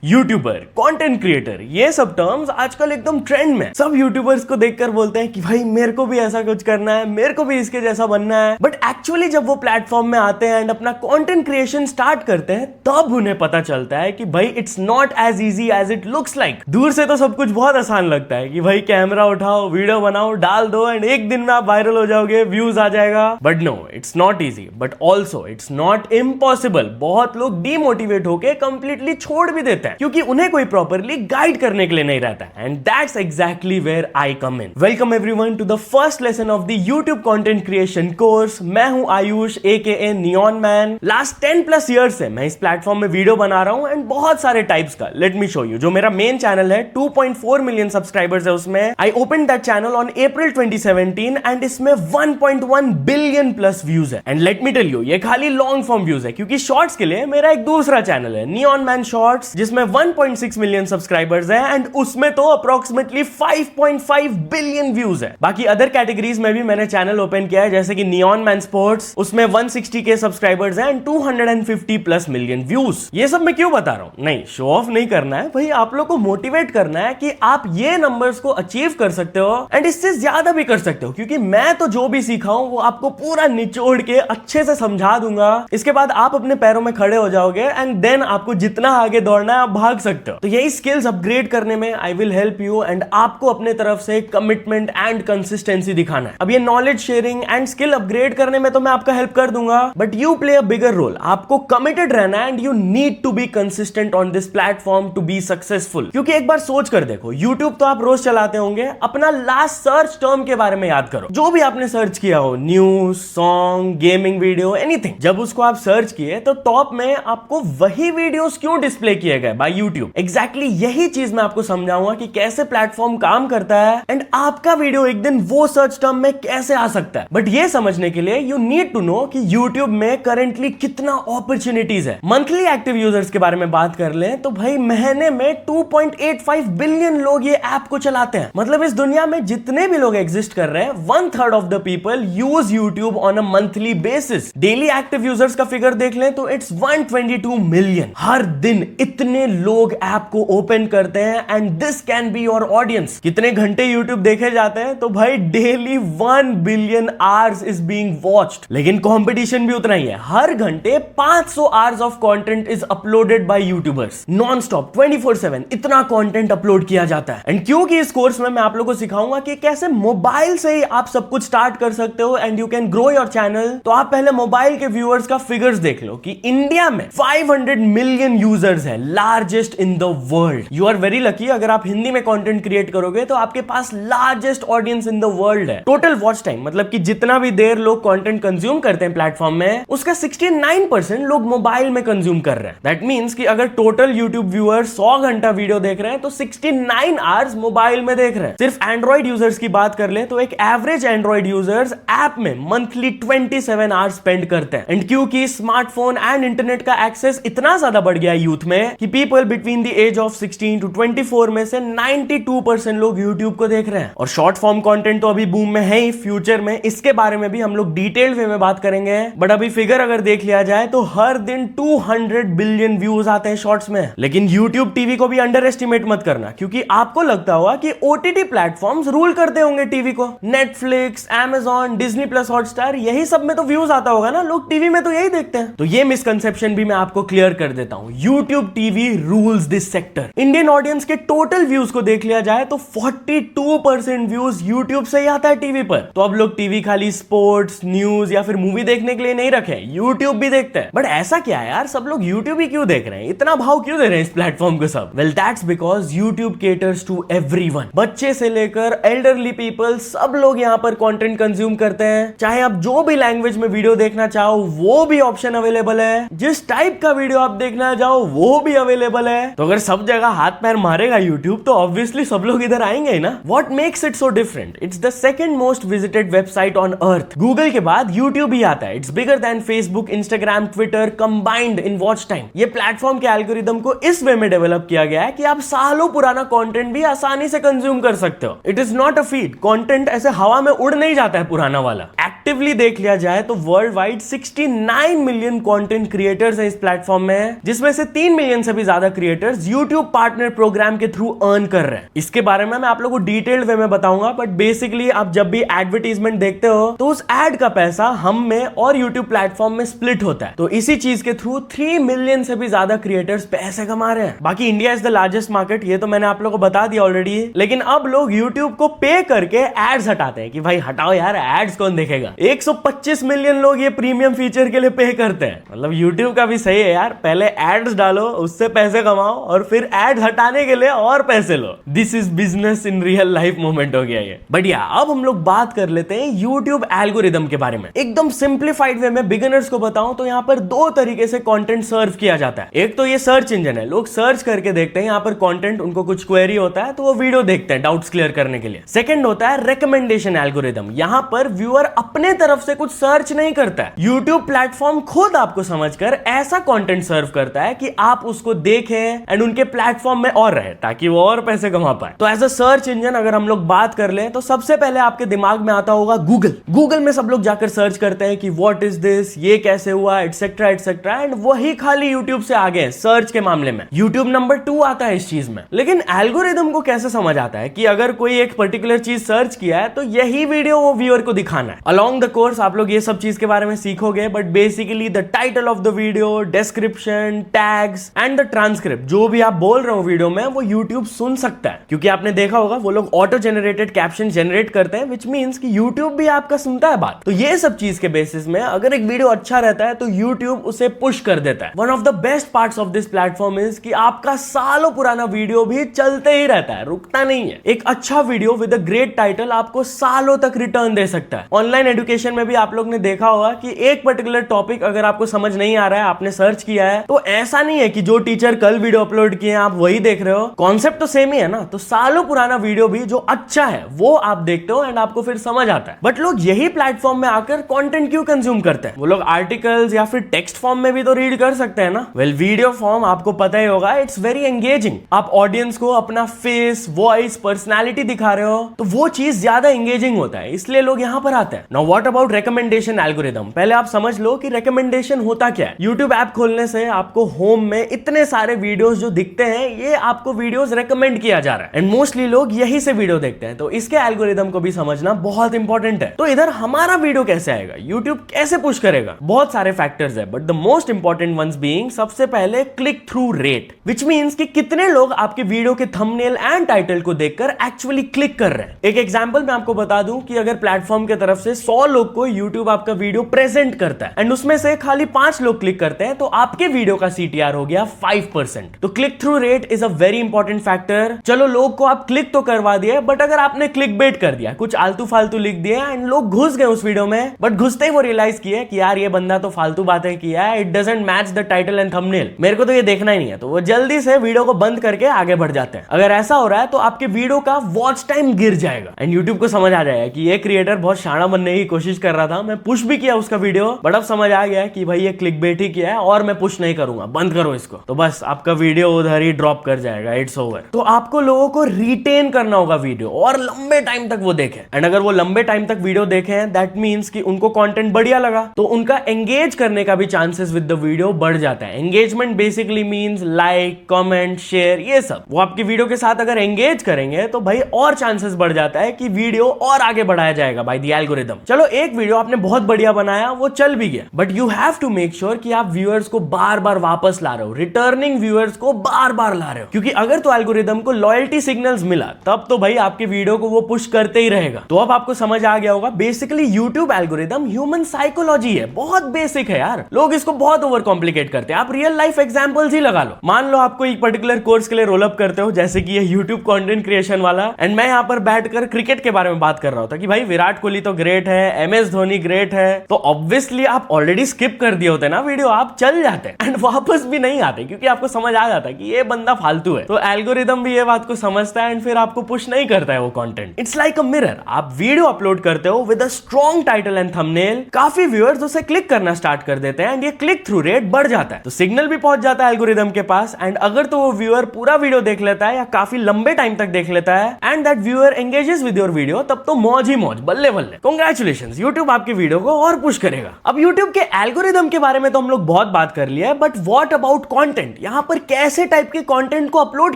YouTuber, content creator, ये सब terms आजकल एकदम ट्रेंड में। सब यूट्यूबर्स को देखकर बोलते हैं कि भाई मेरे को भी ऐसा कुछ करना है, मेरे को भी इसके जैसा बनना है। बट एक्चुअली जब वो प्लेटफॉर्म में आते हैं एंड अपना कंटेंट क्रिएशन स्टार्ट करते हैं, तब उन्हें पता चलता है कि भाई it's not as easy as it looks like. दूर से तो सब कुछ बहुत आसान लगता है कि भाई कैमरा उठाओ, वीडियो बनाओ, डाल दो एंड एक दिन में आप वायरल हो जाओगे, व्यूज आ जाएगा। But no, it's not easy, but also it's not impossible. बहुत लोग डीमोटिवेट होकर कंप्लीटली छोड़ भी देते हैं क्योंकि उन्हें कोई प्रॉपरली गाइड करने के लिए नहीं रहता। And that's exactly where I come in. Welcome everyone to the first lesson of the YouTube content creation course. मैं हूं Ayush AKA neon man. Last 10+ year से मैं इस प्लेटफॉर्म में वीडियो बना रहा हूं एंड बहुत सारे टाइप्स का। Let me show you. जो मेरा मेन चैनल है 2.4 मिलियन सब्सक्राइबर्स है, उसमें I open that channel on April 2017 and इसमें 1.1 बिलियन प्लस व्यूज है। And let me tell you, ये खाली लॉन्ग फॉर्म व्यूज है क्योंकि शॉर्ट्स के लिए मेरा एक दूसरा चैनल है नियॉन मैन शॉर्ट्स, जिसमें 1.6 मिलियन सब्सक्राइबर्स हैं एंड उसमें तो अप्रोक्सीमेटली 5.5 बिलियन व्यूज है। बाकी अदर कैटेगरीज में भी मैंने चैनल ओपन किया है, जैसे कि नियॉन मैन स्पोर्ट्स, उसमें 160K सब्सक्राइबर्स हैं एंड 250+ मिलियन व्यूज। ये सब मैं क्यों बता रहा हूं? नहीं, शो ऑफ नहीं करना है भाई, आप लोग को मोटिवेट करना है कि आप ये नंबर्स को अचीव कर सकते हो एंड इससे ज्यादा भी कर सकते हो। क्योंकि मैं तो जो भी सीखा हूं वो आपको पूरा निचोड़ के अच्छे से समझा दूंगा। इसके बाद आप अपने पैरों में खड़े हो जाओगे एंड देन आपको जितना आगे दौड़ना है आप भाग सकते हो। तो यही स्किल्स अपग्रेड करने में I will help you and आपको अपने तरफ से कमिटमेंट एंड कंसिस्टेंसी दिखाना है। अब ये knowledge sharing and skill upgrade करने में तो मैं आपका हेल्प कर दूंगा, but you play a bigger role. आपको कमिटेड रहना है and you need to be consistent on this platform to be successful. क्योंकि एक बार सोच कर देखो, यूट्यूब तो आप रोज चलाते होंगे, अपना लास्ट सर्च टर्म के बारे में याद करो। जो भी आपने सर्च किया हो, news, song, gaming video, anything, जब उसको आप सर्च किए तो टॉप में आपको वही वीडियोस क्यों डिस्प्ले किए गए बाय यूट्यूब। एग्जैक्टली यही चीज मैं आपको समझाऊंगा कि कैसे प्लेटफॉर्म काम करता है एंड आपका वीडियो एक दिन वो सर्च टर्म में कैसे आ सकता है। बट ये समझने के लिए यू नीड टू नो कि यूट्यूब में करेंटली कितना अपॉर्चुनिटीज है। मंथली एक्टिव यूजर्स के बारे में बात कर लें तो भाई महीने में 2.85 बिलियन लोग ये ऐप को चलाते हैं। मतलब इस दुनिया में जितने भी लोग एग्जिस्ट कर रहे हैं, 1/3 of the people use YouTube on a monthly basis. Daily active users का फिगर देख लें तो इट्स 122 मिलियन। हर दिन इतने लोग ऐप को ओपन करते हैं and this can be your audience. कितने घंटे यूट्यूब देखे जाते हैं? तो भाई daily 1 billion hours is being watched. लेकिन कंपटीशन भी उतना ही है। हर घंटे 500 hours of content is uploaded by YouTubers. Non stop 24/7 इतना कंटेंट अपलोड किया जाता है। एंड क्योंकि इस कोर्स में मैं आप लोगों को सिखाऊंगा कि कैसे मोबाइल से ही आप सब कुछ स्टार्ट कर सकते हो and you can grow your channel, तो आप पहले मोबाइल के व्यूअर्स का फिगर्स देख लो कि इंडिया में 500 मिलियन यूजर्स है, largest in the world. You are very lucky. अगर आप हिंदी में कंटेंट क्रिएट करोगे तो आपके पास largest audience in the world है। टोटल वॉच टाइम, मतलब कि जितना भी देर लोग कंटेंट कंज्यूम करते हैं प्लेटफॉर्म में, उसका 69% लोग मोबाइल में कंज्यूम कर रहे हैं। दैट मींस कि अगर टोटल यूट्यूब व्यूअर 100 घंटा वीडियो देख रहे हैं तो 69 आवर्स मोबाइल में देख रहे हैं। सिर्फ एंड्रॉइड यूजर्स की बात कर ले तो एक एवरेज एंड्रॉइड यूजर्स ऐप में मंथली 27 आवर्स स्पेंड करते हैं। एंड क्योंकि स्मार्टफोन एंड इंटरनेट का एक्सेस इतना ज्यादा बढ़ गया है यूथ में कि people between the age of 16 to 24 में से 92% लोग YouTube को देख रहे हैं। और शॉर्ट फॉर्म कंटेंट तो अभी बूम में है ही। फ्यूचर में इसके बारे में भी हम लोग डिटेल्ड वे में बात करेंगे। बट अभी फिगर अगर देख लिया जाए तो हर दिन 200 बिलियन व्यूज आते हैं शॉर्ट्स में। लेकिन YouTube टीवी को भी अंडर एस्टिमेट मत करना, क्योंकि आपको लगता होगा कि OTT प्लेटफॉर्म्स रूल करते होंगे टीवी को। Netflix, Amazon, Disney Plus, Hotstar, यही सब में तो व्यूज आता होगा ना, लोग टीवी में तो यही देखते हैं। तो ये मिसकंसेप्शन भी मैं आपको क्लियर कर देता हूं। YouTube TV rules this sector. Indian audience के टोटल व्यूज को देख लिया जाए तो 42% व्यूज यूट्यूब से ही आता है टीवी पर। तो अब लोग टीवी खाली स्पोर्ट्स, न्यूज या फिर मूवी देखने के लिए नहीं रखे, यूट्यूब भी देखते हैं। बट ऐसा क्या है यार, सब लोग यूट्यूब ही क्यों देख रहे हैं? इतना भाव क्यों दे रहे हैं इस प्लेटफॉर्म को सब? Well that's because YouTube caters to everyone. बच्चे से लेकर एल्डरली पीपल, सब लोग यहाँ पर कंटेंट कंज्यूम करते हैं। चाहे आप जो भी लैंग्वेज में वीडियो देखना चाहो वो भी ऑप्शन अवेलेबल है। जिस टाइप का वीडियो आप देखना चाहो वो भी अवेलेबल है। तो अगर सब जगह हाथ पैर मारेगा यूट्यूब तो ऑब्वियसली सब लोग इधर आएंगे ही ना। What makes it so different? It's the second most visited website on earth. Google के बाद यूट्यूब ही आता है। It's bigger than Facebook, Instagram, Twitter combined in watch time. ये प्लेटफॉर्म के एल्गोरिदम को इस वे में डेवलप किया गया है कि आप सालों पुराना कंटेंट भी आसानी से कंज्यूम कर सकते हो। It is not a feed. Content ऐसे हवा में उड़ नहीं जाता है पुराना वाला। एक्टिवली देख लिया जाए तो world wide 69 million content creators हैं इस प्लेटफॉर्म में, जिसमें से 3 मिलियन से भी ज्यादा क्रिएटर्स यूट्यूब पार्टनर प्रोग्राम के थ्रू अर्न कर रहे हैं। इसके बारे में मैं आप लोगों को डिटेल्ड वे में बताऊंगा, बट बेसिकली आप जब भी एडवर्टीजमेंट देखते हो तो उस एड का पैसा हम में और यूट्यूब प्लेटफॉर्म में स्प्लिट होता है। तो इसी चीज के थ्रू 3 मिलियन से भी ज्यादा क्रिएटर्स पैसे कमा रहे हैं। बाकी India is the largest market, ये तो मैंने आप लोगों को बता दिया ऑलरेडी, लेकिन अब लोग यूट्यूब को पे करके एड्स हटाते हैं कि भाई हटाओ यार, एड्स कौन देखेगा। 125 मिलियन लोग ये प्रीमियम फीचर के लिए पे करते हैं। मतलब यूट्यूब का भी सही है यार, पहले एड्स डालो, उससे पैसे कमाओ और फिर एड्स हटाने के लिए और पैसे लो। This is business in real life moment हो गया ये। बढ़िया, अब हम लोग बात कर लेते हैं यूट्यूब एल्गोरिदम के बारे में। एकदम सिंप्लीफाइड वे में बिगिनर्स को बताऊं तो यहाँ पर 2 तरीके से कंटेंट सर्व किया जाता है। एक तो ये सर्च इंजन है, लोग सर्च करके देखते हैं यहाँ पर कंटेंट, उनको कुछ क्वेरी होता है तो वो वीडियो देखते हैं डाउट्स क्लियर करने के लिए। सेकंड होता है रिकमेंडेशन एल्गोरिदम। यहाँ पर व्यूअर अपने तरफ से कुछ सर्च नहीं करता है, यूट्यूब प्लेटफॉर्म खुद आपको समझकर ऐसा कंटेंट सर्व करता है कि आप उसको देखें एंड उनके प्लेटफॉर्म में और रहे ताकि वो और पैसे कमा पाए। तो एज अ सर्च इंजन अगर हम लोग बात कर ले तो सबसे पहले आपके दिमाग में आता होगा गूगल। गूगल में सब लोग जाकर सर्च करते हैं कि व्हाट इज दिस, ये कैसे हुआ, एटसेट्रा एटसेट्रा, एंड वही खाली यूट्यूब से आगे है सर्च के मामले में। यूट्यूब नंबर 2 आता है इस चीज में। लेकिन एल्गोरिदम को कैसे समझ आता है कि अगर कोई एक पर्टिकुलर चीज सर्च किया है तो यही वीडियो वो व्यूअर को दिखाना है। अलोंग द कोर्स आप लोग ये सब चीज के बारे में सीखोगे, but basically the title of the video, description, tags and the transcript, जो भी आप बोल रहे हो वीडियो में, वो यूट्यूब सुन सकता है। क्योंकि आपने देखा होगा वो लोग ऑटो जनरेटेड कैप्शन जनरेट करते हैं, विच मींस कि यूट्यूब भी आपका सुनता है बात। तो ये सब चीज के बेसिस में अगर एक वीडियो अच्छा रहता है तो यूट्यूब उसे पुश कर देता है। One of the best parts of this platform is कि आपका सालों पुराना वीडियो भी चलते ही रहता है, रुकता नहीं है। एक अच्छा video with a great title आपको सालों तक रिटर्न दे सकता है। ऑनलाइन एजुकेशन में भी आप लोग ने देखा होगा कि एक पर्टिकुलर टॉपिक अगर आपको समझ नहीं आ रहा है, आपने सर्च किया है, तो ऐसा नहीं है कि जो टीचर कल वीडियो अपलोड किए आप वही देख रहे हो, कॉन्सेप्ट तो सेम ही है ना। तो सालों पुराना वीडियो भी जो अच्छा है वो आप देखते हो एंड आपको फिर समझ आता है। बट लोग यही प्लेटफॉर्म में आकर कंटेंट क्यों कंज्यूम करते हैं? वो लोग आर्टिकल्स या फिर टेक्स्ट फॉर्म में भी तो रीड कर सकते हैं ना। वेल, वीडियो फॉर्म आपको पता ही होगा, इट्स वेरी एंगेजिंग। आप ऑडियंस को अपना फेस, वॉइस, पर्सनालिटी दिखा रहे हो तो वो चीज ज्यादा एंगेजिंग होता है, इसलिए लोग यहाँ पर आते हैं। Now what about recommendation algorithm? पहले आप समझ लो कि रिकमेंडेशन होता क्या है। यूट्यूब ऐप खोलने से आपको होम में इतने सारे वीडियोस जो दिखते हैं, ये आपको वीडियोस रेकमेंड किया जा रहा है एंड मोस्टली लोग यही से वीडियो देखते हैं। तो इसके एल्गोरिदम को भी समझना बहुत इंपॉर्टेंट है। तो इधर हमारा वीडियो कैसे आएगा, यूट्यूब कैसे पुश करेगा? बहुत सारे फैक्टर्स है, but the most important ones being सबसे पहले click through rate, which means कि कितने लोग आपके वीडियो के थंबनेल एंड टाइटल को देखकर एक्चुअली क्लिक कर रहे हैं। एक एग्जांपल मैं आपको बता दूं कि अगर प्लेटफॉर्म की तरफ से 100 लोग को यूट्यूब आपका वीडियो प्रेजेंट करता है एंड उसमें से खाली 5 लोग क्लिक करते हैं, तो आपके वीडियो का CTR हो गया 5%। तो click through rate is a very important factor. चलो लोग को आप क्लिक तो करवा दिए, बट अगर आपने क्लिक बेट कर दिया, कुछ आलतू फालतू लिख दिया एंड लोग घुस गए उस वीडियो में, बट घुसते ही वो रियलाइज किए कि यार ये बंदा तो फालतू बातें किया है, it doesn't match the title and thumbnail, मेरे को तो ये देखना ही नहीं है, तो वो जल्दी से वीडियो को बंद करके आगे बढ़ जाते हैं। अगर ऐसा हो रहा है तो आपके वीडियो का वॉच टाइम गिर जाएगा एंड यूट्यूब को समझ आ जाएगा कि ये क्रिएटर बहुत शाना बनने की कोशिश कर रहा था, मैं पुश भी किया उसका वीडियो, बट अब समझ आ गया कि भाई ये क्लिक बेट ही किया है और मैं पुश नहीं करूंगा, बंद करो इसको। तो बस आपका वीडियो उधर ही ड्रॉप कर जाएगा, इट्स ओवर। तो आपको लोगों को रिटेन करना होगा वीडियो और लंबे टाइम तक वो देखें, एंड अगर वो लंबे टाइम तक वीडियो देखें, दैट मींस कि उनको कंटेंट बढ़िया लगा, तो उनका एंगेज करने का भी चांसेस विद द वीडियो बढ़ जाता है। Engagement basically means like, comment, share, ये सब। वो आपकी वीडियो के साथ अगर एंगेज करेंगे तो भाई और चांसेस बढ़ जाता है कि वीडियो और आगे बढ़ाया जाएगा बाय द एल्गोरिदम। चलो एक वीडियो आपने बहुत बढ़िया बनाया, वो चल भी गया, but you have to make sure कि आप व्यूअर्स को बार बार वापस ला रहे हो, रिटर्निंग व्यूअर्स को बार बार ला रहे हो, क्योंकि अगर तो एल्गोरिदम को लॉयल्टी सिग्नल्स मिला तब तो भाई आपके वीडियो को वो पुश करते ही रहेगा। तो अब आपको समझ आ गया होगा, basically YouTube algorithm human psychology है, बहुत बेसिक है यार। लोग इसको बहुत ओवर कॉम्प्लिकेट करते हैं। आप रियल लाइफ एग्जांपल्स ही लगा लो। मान लो आपको एक पर्टिकुलर कोर्स के लिए रोल अप करते हो, जैसे कि ये यूट्यूब कंटेंट क्रिएशन वाला, एंड मैं यहाँ पर बैठकर क्रिकेट के बारे में बात कर रहा होता कि भाई विराट कोहली तो ग्रेट है, MS धोनी ग्रेट है, तो ऑब्वियसली आप ऑलरेडी स्किप कर दिए होते ना वीडियो, आप चल जाते एंड वापस भी नहीं आते, क्योंकि आपको समझ आ जाता कि ये बंदा फालतू है। तो एल्गोरिदम भी ये बात को समझता है एंड फिर आपको पुश नहीं करता है वो content. It's like a mirror. आप वीडियो अपलोड करते हो with a strong title and thumbnail, काफी व्यूअर्स उसे क्लिक करना स्टार्ट कर देते हैं एंड ये क्लिक थ्रू रेट बढ़ जाता है, तो सिग्नल भी पहुंच जाता है एल्गोरिदम के पास। एंड अगर तो वो व्यूअर पूरा वीडियो देख लेता है या काफी लंबे टाइम तक देख लेता है and that viewer engages with your video, तब तो मौज ही मौज, बल्ले बल्ले, कांग्रेचुलेशन। नोटिफिकेशंस, YouTube आपकी वीडियो को और पुश करेगा। अब YouTube के एल्गोरिदम के बारे में तो हम लोग बहुत बात कर लिया है, बट व्हाट अबाउट कंटेंट? यहाँ पर कैसे टाइप के कंटेंट को अपलोड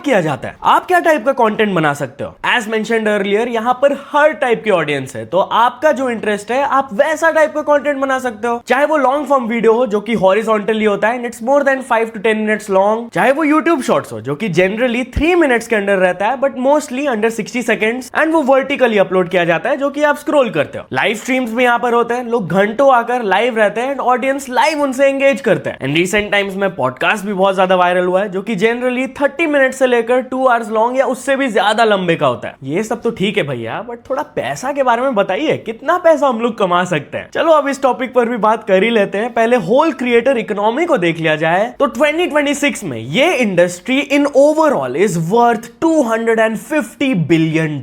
किया जाता है? आप क्या टाइप का कंटेंट बना सकते हो? एज मेंशन्ड अर्लियर, यहाँ पर हर टाइप की ऑडियंस है, तो आपका जो इंटरेस्ट है आप वैसा टाइप का कंटेंट बना सकते हो। चाहे वो लॉन्ग फॉर्म वीडियो हो जो कि हॉरिजॉन्टली होता है, it's more than 5 to 10 minutes long, चाहे वो YouTube शॉर्ट्स हो जो कि जनरली 3 मिनट्स के अंडर रहता है but mostly under 60 seconds, and वो वर्टिकली अपलोड किया जाता है जो कि आप स्क्रॉल करते हो। लाइव स्ट्रीम्स भी यहाँ पर होते हैं, लोग घंटों आकर लाइव रहते हैं एंड ऑडियंस लाइव उनसे एंगेज करते हैं। एंड रिसेंट टाइम्स में पॉडकास्ट भी बहुत ज्यादा वायरल हुआ है जो कि जनरली 30 मिनट से लेकर 2 आवर्स लॉन्ग या उससे भी ज्यादा लंबे का होता है। ये सब तो ठीक है भैया, बट थोड़ा पैसा के बारे में बताइए, कितना पैसा हम लोग कमा सकते हैं? चलो अब इस टॉपिक पर भी बात कर ही लेते हैं। पहले होल क्रिएटर इकोनॉमी को देख लिया जाए तो 2026 में ये industry in overall is worth $250 billion,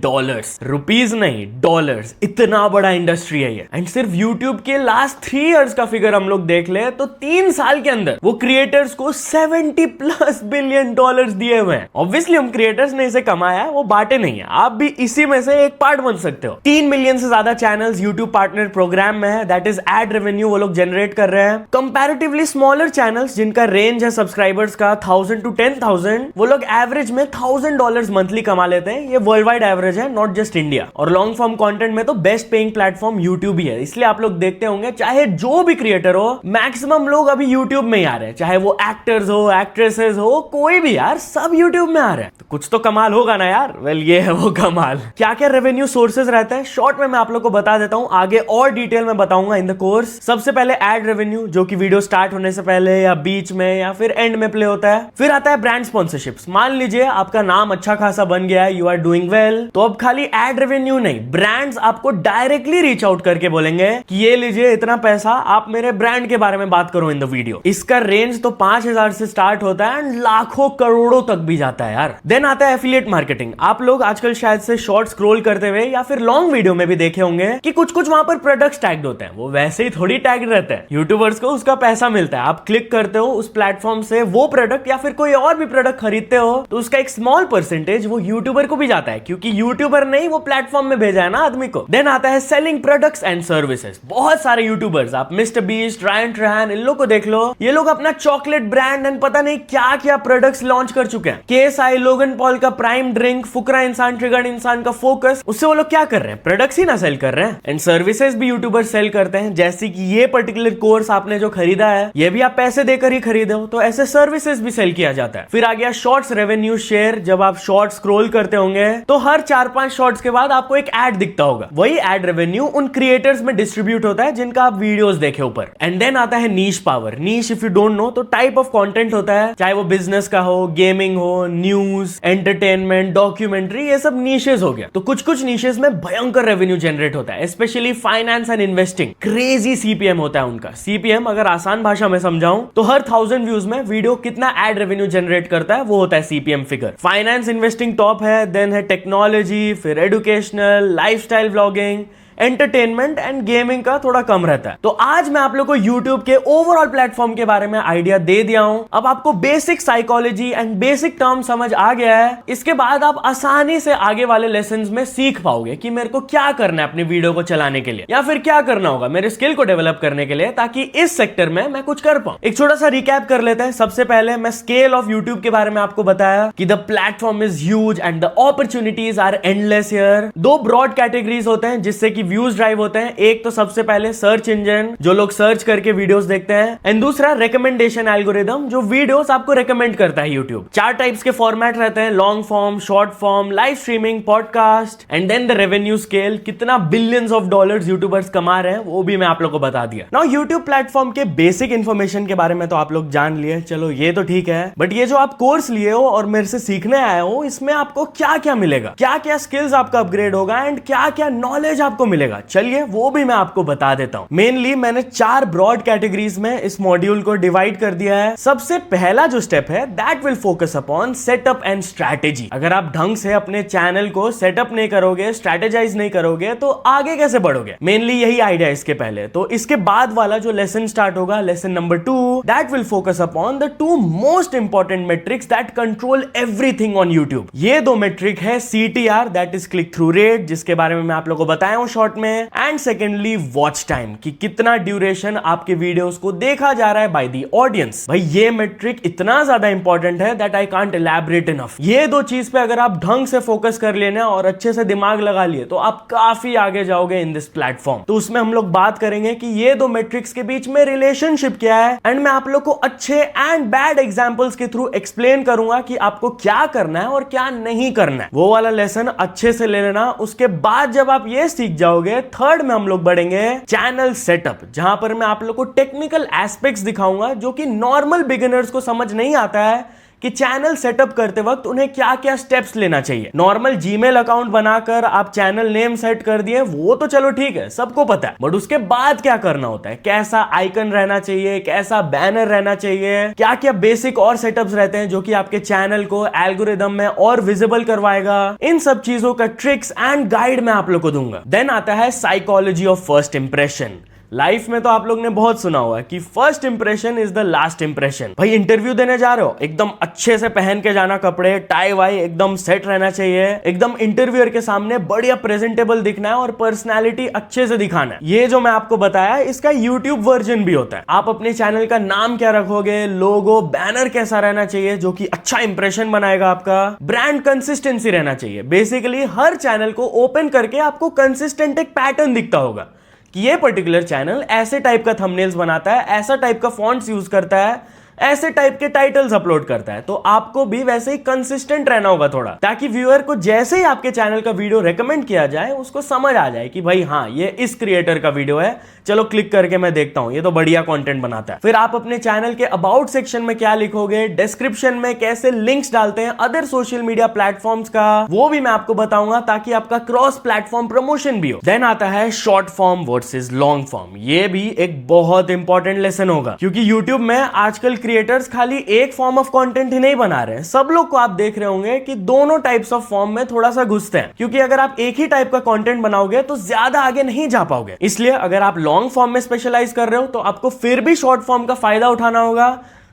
rupees नहीं डॉलर्स। इतना बड़ा इंडस्ट्री है ये। एंड सिर्फ YouTube के लास्ट 3 इयर्स का फिगर हम लोग देख ले तो 3 साल के अंदर वो क्रिएटर्स को $70+ बिलियन दिए हुए हैं। ऑब्वियसली हम क्रिएटर्स ने इसे कमाया है, वो बांटे नहीं है। आप भी इसी में से एक पार्ट बन सकते हो। 3 मिलियन से ज्यादा चैनल्स YouTube पार्टनर प्रोग्राम में है, दैट इज एड रेवेन्यू वो लोग जनरेट कर रहे हैं। कंपैरेटिवली स्मॉलर चैनल्स जिनका रेंज है सब्सक्राइबर्स का 1000 to 10,000, वो लोग एवरेज में $1000 मंथली कमा लेते हैं। ये वर्ल्ड वाइड एवरेज है, नॉट जस्ट इंडिया। और लॉन्ग फॉर्म कंटेंट में तो बेस्ट पेइंग प्लेटफॉर्म YouTube ही है, इसलिए आप लोग देखते होंगे चाहे जो भी क्रिएटर हो, मैक्सिमम लोग अभी YouTube में ही आ रहे हैं, चाहे वो एक्टर्स हो, एक्ट्रेसेस हो, कोई भी यार, सब YouTube में आ रहे हैं। तो कुछ तो कमाल होगा ना यार। वेल ये है वो कमाल। क्या क्या रेवेन्यू सोर्सेज रहते हैं शॉर्ट में मैं आप लोग को बता देता हूं, आगे और डिटेल में बताऊंगा इन द कोर्स। सबसे पहले एड रेवेन्यू जो कि वीडियो स्टार्ट होने से पहले या बीच में या फिर एंड में प्ले होता है। फिर आता है ब्रांड स्पॉन्सरशिप्स। मान लीजिए आपका नाम अच्छा खासा बन गया है, यू आर डूइंग वेल, तो अब खाली एड रेवेन्यू नहीं, ब्रांड्स आपको डायरेक्टली रीच आउट करके बोलेंगे कि ये लीजिए इतना पैसा, आप मेरे ब्रांड के बारे में बात करो इन द वीडियो। इसका रेंज तो 5000 से स्टार्ट होता है एंड लाखों करोड़ों तक भी जाता है यार। देन आता है एफिलिएट मार्केटिंग। आप लोग आजकल शायद से शॉर्ट स्क्रॉल करते हुए या फिर लॉन्ग वीडियो में भी देखे होंगे कि कुछ कुछ वहां पर प्रोडक्ट्स टैग्ड होते हैं। वो वैसे ही थोड़ी टैग्ड रहते हैं, यूट्यूबर्स को उसका पैसा मिलता है। आप क्लिक करते हो उस प्लेटफॉर्म से वो प्रोडक्ट या फिर कोई और भी प्रोडक्ट खरीदते हो तो उसका एक स्मॉल परसेंटेज वो यूट्यूबर को भी जाता है, क्योंकि यूट्यूबर ने ही वो प्लेटफॉर्म में भेजा है ना आदमी को। देन आता है सेलिंग प्रोडक्ट्स एंड सर्विसेज। बहुत सारे यूट्यूबर्स, आप मिस्टर बीस्ट, रायन ट्रैन, इन लोग को देख लो, ये लोग अपना चॉकलेट ब्रांड एंड पता नहीं क्या क्या प्रोडक्ट्स लॉन्च कर चुके हैं। KSI, लोगन पॉल का प्राइम ड्रिंक, फुकरा इंसान, ट्रिगर्ड इंसान का फोकस, उससे वो लोग क्या कर रहे हैं? प्रोडक्ट्स ही ना सेल कर रहे हैं। एंड सर्विसेज भी यूट्यूबर सेल करते हैं, जैसे कि ये पर्टिकुलर कोर्स आपने जो खरीदा है ये भी आप पैसे देकर ही खरीदे हो, तो ऐसे सर्विसेज भी सेल किया जाता है। फिर आ गया शॉर्ट्स रेवेन्यू शेयर। जब आप शॉर्ट स्क्रॉल करते होंगे तो हर 4-5 शॉर्ट्स के बाद आपको एक एड दिखता होगा, वही एड रेवेन्यू उन क्रिएटर्स में डिस्ट्रीब्यूट होता है जिनका आप वीडियोस देखे ऊपर। एंड देन आता है niche power. Niche if you don't know तो टाइप ऑफ कंटेंट होता है, चाहे वो बिजनेस का हो, गेमिंग हो, न्यूज, एंटरटेनमेंट, डॉक्यूमेंट्री, ये सब नीशेस हो गया। तो कुछ कुछ नीशेस में भयंकर रेवेन्यू जनरेट होता है, specially finance and investing. Crazy CPM होता है उनका। CPM अगर आसान भाषा में समझाऊं तो हर 1000 व्यूज में वीडियो कितना एड रेवेन्यू जनरेट करता है वो होता है CPM figure. Finance investing top है, देन है टेक्नोलॉजी, फिर educational, lifestyle vlogging, entertainment and gaming का थोड़ा कम रहता है। तो आज मैं आप लोग को YouTube के ओवरऑल प्लेटफॉर्म के बारे में आइडिया दे दिया हूं। अब आपको basic psychology and basic term समझ आ गया है। इसके बाद आप आसानी से आगे वाले लेसन्स में सीख पाओगे कि मेरे को क्या करना है अपनी वीडियो को चलाने के लिए, या फिर क्या करना होगा मेरे स्किल को डेवलप करने के लिए, ताकि इस सेक्टर में मैं कुछ कर पाऊं। एक छोटा सा रिकैप कर लेते हैं। सबसे पहले मैं स्केल ऑफ YouTube के बारे में आपको बताया कि the platform is huge and the opportunities are endless here. 2 broad categories होते हैं जिससे कि व्यूज ड्राइव होते हैं। एक तो सबसे पहले सर्च इंजन, जो लोग सर्च करके वीडियोस देखते हैं, एंड दूसरा रिकमेंडेशन एल्गोरिदम, जो वीडियोस आपको रिकमेंड करता है YouTube। 4 टाइप्स के फॉर्मेट रहते हैं, long form, short form, live streaming, podcast, and then the revenue scale. कितना बिलियंस ऑफ डॉलर्स यूट्यूबर्स कमा रहे हैं वो भी मैं आप लोग को बता दिया। नाउ YouTube प्लेटफॉर्म के बेसिक इंफॉर्मेशन के बारे में तो आप लोग जान लिए, चलो ये तो ठीक है, बट ये जो आप कोर्स लिए हो और मेरे से सीखने आए हो, इसमें आपको क्या क्या मिलेगा, क्या क्या स्किल्स आपका अपग्रेड होगा एंड क्या क्या नॉलेज आपको मिलेगा, चलिए वो भी मैं आपको बता देता हूं। मेनली मैंने 4 ब्रॉड कैटेगरीज में इस मॉड्यूल को डिवाइड कर दिया है। सबसे पहला जो स्टेप है that will focus upon setup and strategy. अगर आप ढंग से अपने चैनल को सेटअप नहीं करोगे, स्ट्रैटेजाइज नहीं करोगे, तो आगे कैसे बढ़ोगे? मेनली यही आइडिया इसके पहले। तो इसके बाद वाला जो लेसन स्टार्ट होगा, lesson number 2, that will focus upon the 2 most important matrix that control everything on YouTube। ये 2 मेट्रिक है CTR, that is click through rate, जिसके बारे में मैं आप लोगों को बताया हूं शॉर्ट शॉट में, एंड सेकेंडली वॉच टाइम कि कितना ड्यूरेशन आपके वीडियोस को देखा जा रहा है बाय द ऑडियंस। भाई ये मेट्रिक इतना ज्यादा इंपॉर्टेंट है that I can't elaborate enough. ये दो चीज पे अगर आप ढंग से फोकस कर लेना और अच्छे से दिमाग लगा लिए तो आप काफी आगे जाओगे इन दिस प्लेटफॉर्म। तो उसमें हम लोग बात करेंगे कि ये दो मेट्रिक्स के बीच में रिलेशनशिप क्या है, एंड मैं आप लोग को अच्छे एंड बैड एग्जांपल्स के थ्रू एक्सप्लेन करूंगा कि आपको क्या करना है और क्या नहीं करना है। वो वाला लेसन अच्छे से ले लेना। उसके बाद जब आप ये सीख जाओगे, थर्ड में हम लोग बढ़ेंगे चैनल सेटअप, जहां पर मैं आप लोग को टेक्निकल एस्पेक्ट्स दिखाऊंगा जो कि नॉर्मल बिगिनर्स को समझ नहीं आता है कि चैनल सेटअप करते वक्त उन्हें क्या क्या स्टेप्स लेना चाहिए। नॉर्मल जीमेल अकाउंट बनाकर आप चैनल नेम सेट कर दिए, वो तो चलो ठीक है, सबको पता है, बट उसके बाद क्या करना होता है, कैसा आइकन रहना चाहिए, कैसा बैनर रहना चाहिए, क्या क्या बेसिक और सेटअप्स रहते हैं जो कि आपके चैनल को एल्गोरिदम में और विजिबल करवाएगा। इन सब चीजों का ट्रिक्स एंड गाइड मैं आप लोग को दूंगा। देन आता है psychology of first impression. Life में तो आप लोग ने बहुत सुना हुआ है कि first impression is the last impression. भाई इंटरव्यू देने जा रहे हो, एकदम अच्छे से पहन के जाना, कपड़े टाई वाई एकदम सेट रहना चाहिए, एकदम इंटरव्यूअर के सामने बढ़िया प्रेजेंटेबल दिखना है और पर्सनालिटी अच्छे से दिखाना है। ये जो मैं आपको बताया इसका यूट्यूब वर्जन भी होता है। आप अपने चैनल का नाम क्या रखोगे, लोगो बैनर कैसा रहना चाहिए जो कि अच्छा इंप्रेशन बनाएगा आपका, ब्रांड कंसिस्टेंसी रहना चाहिए। बेसिकली हर चैनल को ओपन करके आपको कंसिस्टेंट एक पैटर्न दिखता होगा कि ये पर्टिकुलर चैनल ऐसे टाइप का थंबनेल्स बनाता है, ऐसा टाइप का फॉन्ट्स यूज करता है, ऐसे टाइप के टाइटल्स अपलोड करता है। तो आपको भी वैसे ही कंसिस्टेंट रहना होगा थोड़ा, ताकि व्यूअर को जैसे ही आपके चैनल का वीडियो रेकमेंड किया जाए उसको समझ आ जाए कि भाई हाँ ये इस क्रिएटर का वीडियो है, चलो क्लिक करके मैं देखता हूं, ये तो बढ़िया कंटेंट बनाता है। फिर आप अपने चैनल के अबाउट सेक्शन में क्या लिखोगे, डिस्क्रिप्शन में कैसे लिंक्स डालते हैं अदर सोशल मीडिया प्लेटफॉर्म्स का, वो भी मैं आपको बताऊंगा ताकि आपका क्रॉस प्लेटफॉर्म प्रमोशन भी हो। देन आता है short form versus long form. ये भी एक बहुत इंपॉर्टेंट लेसन होगा, क्योंकि यूट्यूब में आजकल क्रिएटर्स खाली एक फॉर्म ऑफ कंटेंट ही नहीं बना रहे हैं। सब लोग को आप देख रहे होंगे कि दोनों टाइप्स ऑफ फॉर्म में थोड़ा सा घुसते हैं, क्योंकि अगर आप एक ही टाइप का कंटेंट बनाओगे तो ज्यादा आगे नहीं जा पाओगे। इसलिए अगर आप लॉन्ग फॉर्म में स्पेशलाइज कर रहे हो तो आपको फिर भी शॉर्ट फॉर्म का फायदा उठाना होगा,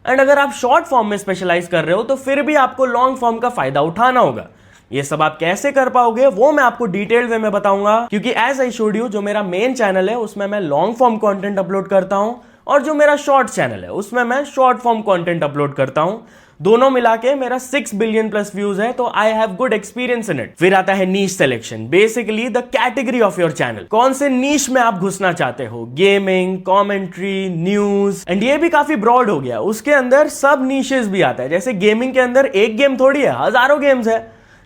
एंड अगर आप शॉर्ट फॉर्म में स्पेशलाइज कर रहे हो तो फिर भी आपको लॉन्ग फॉर्म का फायदा उठाना होगा। ये सब आप कैसे कर पाओगे वो मैं आपको डिटेल वे में बताऊंगा, क्योंकि एज आई शोड यू जो मेरा मेन चैनल है उसमें मैं लॉन्ग फॉर्म कंटेंट अपलोड करता हूं, और जो मेरा शॉर्ट चैनल है उसमें मैं शॉर्ट फॉर्म कंटेंट अपलोड करता हूं। दोनों मिला के मेरा 6 बिलियन प्लस व्यूज है, तो I have good experience in it. फिर आता है niche selection, basically the category of your channel. कौन से नीश में आप घुसना चाहते हो, गेमिंग, कमेंट्री, न्यूज, एंड ये भी काफी ब्रॉड हो गया। उसके अंदर सब नीशेस भी आता है। जैसे गेमिंग के अंदर एक गेम थोड़ी है, हजारों गेम्स है।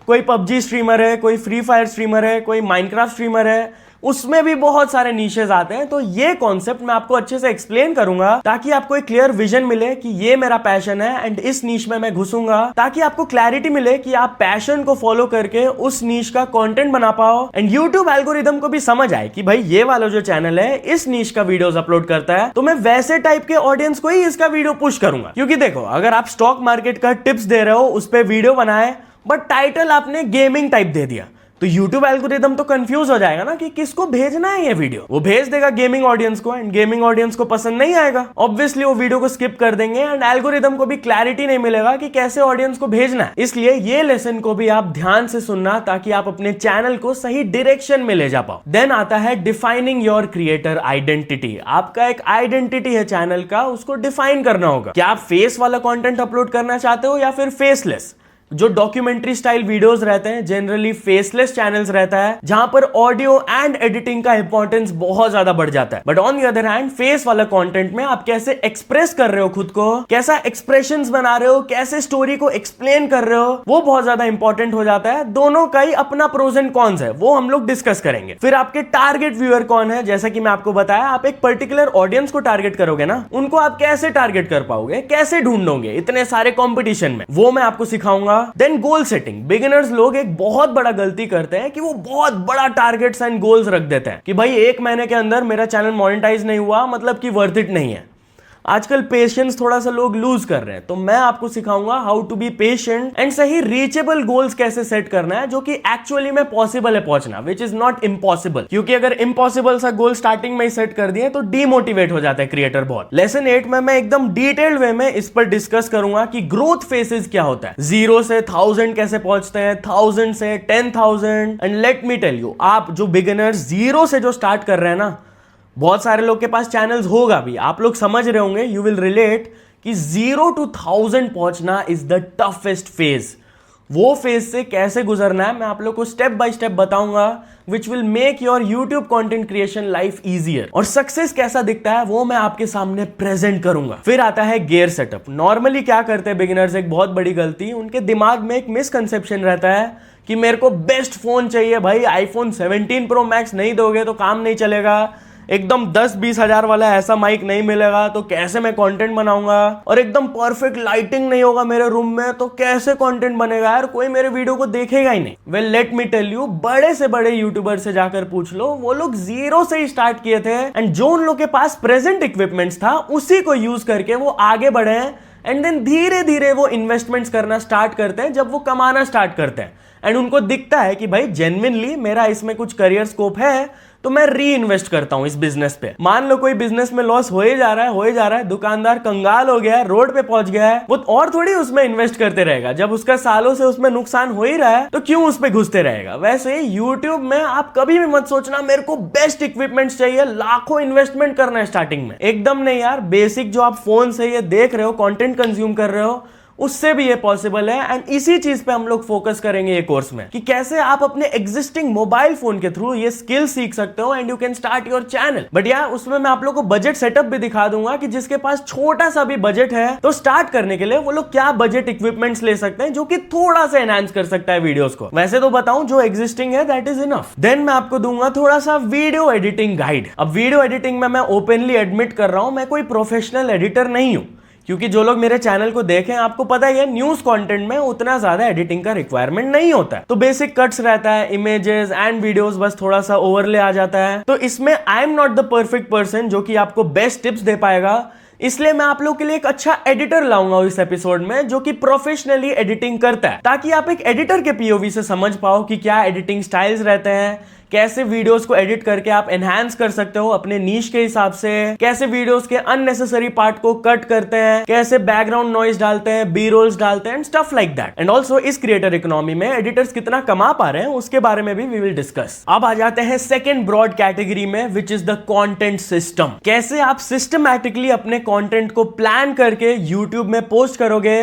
कोई पबजी स्ट्रीमर है, कोई फ्री फायर स्ट्रीमर है, कोई माइनक्राफ्ट स्ट्रीमर है, उसमें भी बहुत सारे नीशेस आते हैं। तो ये कॉन्सेप्ट मैं आपको अच्छे से एक्सप्लेन करूंगा ताकि आपको एक क्लियर विजन मिले कि ये मेरा पैशन है एंड इस नीश में मैं घुसूंगा, ताकि आपको क्लैरिटी मिले कि आप पैशन को फॉलो करके उस नीश का कंटेंट बना पाओ, एंड यूट्यूब एल्गोरिदम को भी समझ आए कि भाई ये वाला जो चैनल है इस नीश का वीडियोस अपलोड करता है, तो मैं वैसे टाइप के ऑडियंस को ही इसका वीडियो पुश करूंगा। क्योंकि देखो, अगर आप स्टॉक मार्केट का टिप्स दे रहे हो, उस पर वीडियो बनाए, बट टाइटल आपने गेमिंग टाइप दे दिया, तो YouTube एल्गोरिदम तो कंफ्यूज हो जाएगा ना कि किसको भेजना है ये वीडियो। वो भेज देगा गेमिंग ऑडियंस को, एंड गेमिंग ऑडियंस को पसंद नहीं आएगा, ऑब्वियसली वो वीडियो को स्किप कर देंगे, एंड एल्गोरिदम को भी क्लैरिटी नहीं मिलेगा कि कैसे ऑडियंस को भेजना है। इसलिए ये लेसन को भी आप ध्यान से सुनना ताकि आप अपने चैनल को सही डायरेक्शन में ले जा पाओ। देन आता है डिफाइनिंग योर क्रिएटर आइडेंटिटी। आपका एक आइडेंटिटी है चैनल का, उसको डिफाइन करना होगा। क्या आप फेस वाला कंटेंट अपलोड करना चाहते हो या फिर फेसलेस? जो डॉक्यूमेंट्री स्टाइल वीडियोस रहते हैं जनरली फेसलेस चैनल्स रहता है, जहां पर ऑडियो एंड एडिटिंग का इंपॉर्टेंस बहुत ज्यादा बढ़ जाता है। But on the other hand face वाला कंटेंट में आप कैसे एक्सप्रेस कर रहे हो खुद को, कैसा एक्सप्रेशंस बना रहे हो, कैसे स्टोरी को एक्सप्लेन कर रहे हो, वो बहुत ज्यादा इंपॉर्टेंट हो जाता है। दोनों का ही अपना प्रोज एंड कॉन्स है, वो हम लोग डिस्कस करेंगे। फिर आपके टारगेट व्यूअर कौन है, जैसा कि मैं आपको बताया, आप एक पर्टिकुलर ऑडियंस को टारगेट करोगे ना, उनको आप कैसे टारगेट कर पाओगे, कैसे ढूंढोगे इतने सारे कॉम्पिटिशन में, वो मैं आपको सिखाऊंगा। Then goal setting. बिगिनर्स लोग एक बहुत बड़ा गलती करते हैं कि वो बहुत बड़ा टारगेट्स एंड गोल्स रख देते हैं कि भाई 1 महीने के अंदर मेरा चैनल मोनेटाइज नहीं हुआ मतलब कि वर्थ इट नहीं है। आजकल पेशेंस थोड़ा सा लोग लूज कर रहे हैं, तो मैं आपको सिखाऊंगा how to be patient and सही रीचेबल गोल्स कैसे सेट करना है जो कि एक्चुअली में पॉसिबल है पहुंचना, विच इज नॉट इम्पॉसिबल। क्योंकि अगर इम्पॉसिबल सा गोल स्टार्टिंग में ही सेट कर दिए तो डीमोटिवेट हो जाता है क्रिएटर बहुत। लेसन 8 में मैं एकदम डिटेल्ड वे में इस पर डिस्कस करूंगा कि ग्रोथ फेसेस क्या होता है, 0 से 1000 कैसे पहुंचते हैं, 1000 से 10,000। And let me tell you, आप जो बिगिनर्स 0 से जो स्टार्ट कर रहे हैं ना, बहुत सारे लोग के पास चैनल्स होगा भी, आप लोग समझ रहे होंगे, यू विल रिलेट कि 0 to 1000 पहुंचना इज द टफेस्ट फेज। वो फेज से कैसे गुजरना है मैं आप लोग को स्टेप बाय स्टेप बताऊंगा, which will make your YouTube content creation life easier. और सक्सेस कैसा दिखता है वो मैं आपके सामने प्रेजेंट करूंगा। फिर आता है गियर सेटअप। नॉर्मली क्या करते हैं बिगिनर्स, एक बहुत बड़ी गलती, उनके दिमाग में एक मिसकंसेप्शन रहता है कि मेरे को बेस्ट फोन चाहिए भाई, आईफोन 17 प्रो मैक्स नहीं दोगे तो काम नहीं चलेगा, एकदम 10-20 हजार वाला ऐसा माइक नहीं मिलेगा तो कैसे मैं कंटेंट बनाऊंगा, और एकदम परफेक्ट लाइटिंग नहीं होगा मेरे रूम में तो कैसे कंटेंट बनेगा यार, कोई मेरे वीडियो को देखेगा ही नहीं। Well let me tell you, बड़े से बड़े यूट्यूबर से जाकर पूछ लो, वो लोग 0 से ही स्टार्ट किए थे एंड जो उन लोग के पास प्रेजेंट इक्विपमेंट्स था उसी को यूज करके वो आगे बढ़े हैं। एंड देन धीरे धीरे वो इन्वेस्टमेंट्स करना स्टार्ट करते हैं जब वो कमाना स्टार्ट करते हैं एंड उनको दिखता है कि भाई जेन्युइनली मेरा इसमें कुछ करियर स्कोप है, तो मैं री इन्वेस्ट करता हूं इस बिजनेस पे। मान लो कोई बिजनेस में लॉस हो ही जा रहा है, दुकानदार कंगाल हो गया है, रोड पे पहुंच गया है, वो और थोड़ी उसमें इन्वेस्ट करते रहेगा। जब उसका सालों से उसमें नुकसान हो ही रहा है तो क्यों उस पे घुसते रहेगा। वैसे यूट्यूब में आप कभी भी मत सोचना मेरे को बेस्ट इक्विपमेंट्स चाहिए, लाखों इन्वेस्टमेंट करना है स्टार्टिंग में, एकदम नहीं यार। बेसिक जो आप फोन से ये देख रहे हो, कंटेंट कंज्यूम कर रहे हो, उससे भी ये पॉसिबल है। एंड इसी चीज पे हम लोग फोकस करेंगे ये कोर्स में कि कैसे आप अपने एग्जिस्टिंग मोबाइल फोन के थ्रू ये स्किल सीख सकते हो and you can start your channel. But यार उसमें मैं आप लोग को बजट सेटअप भी दिखा दूंगा कि जिसके पास छोटा सा भी बजट है तो स्टार्ट करने के लिए वो लोग क्या बजट इक्विपमेंट्स ले सकते हैं जो कि थोड़ा सा एनहांस कर सकता है वीडियोस को। वैसे तो बताऊं जो एग्जिस्टिंग है दैट इज इनफ। देन मैं आपको दूंगा थोड़ा सा वीडियो एडिटिंग गाइड। अब वीडियो एडिटिंग में मैं ओपनली एडमिट कर रहा हूं मैं कोई प्रोफेशनल एडिटर नहीं हूं, क्योंकि जो लोग मेरे चैनल को देखें आपको पता ही है न्यूज कंटेंट में उतना ज्यादा एडिटिंग का रिक्वायरमेंट नहीं होता है, तो बेसिक कट्स रहता है, इमेजेस एंड वीडियोस, बस थोड़ा सा ओवरले आ जाता है। तो इसमें I am not the perfect person जो कि आपको बेस्ट टिप्स दे पाएगा, इसलिए मैं आप लोग के लिए एक अच्छा एडिटर लाऊंगा इस एपिसोड में जो कि प्रोफेशनली एडिटिंग करता है, ताकि आप एक एडिटर के पीओवी से समझ पाओ कि क्या एडिटिंग स्टाइल्स रहते हैं, कैसे वीडियोस को एडिट करके आप एनहांस कर सकते हो अपने नीश के हिसाब से, कैसे वीडियोस के अननेसेसरी पार्ट को कट करते हैं, कैसे बैकग्राउंड नॉइज डालते हैं, बी रोल्स डालते हैं and stuff like that. And also इस क्रिएटर इकोनॉमी में एडिटर्स कितना कमा पा रहे हैं उसके बारे में भी वी विल डिस्कस। अब आ जाते हैं सेकेंड ब्रॉड कैटेगरी में, which is the content system. कैसे आप सिस्टमैटिकली अपने कॉन्टेंट को प्लान करके यूट्यूब में पोस्ट करोगे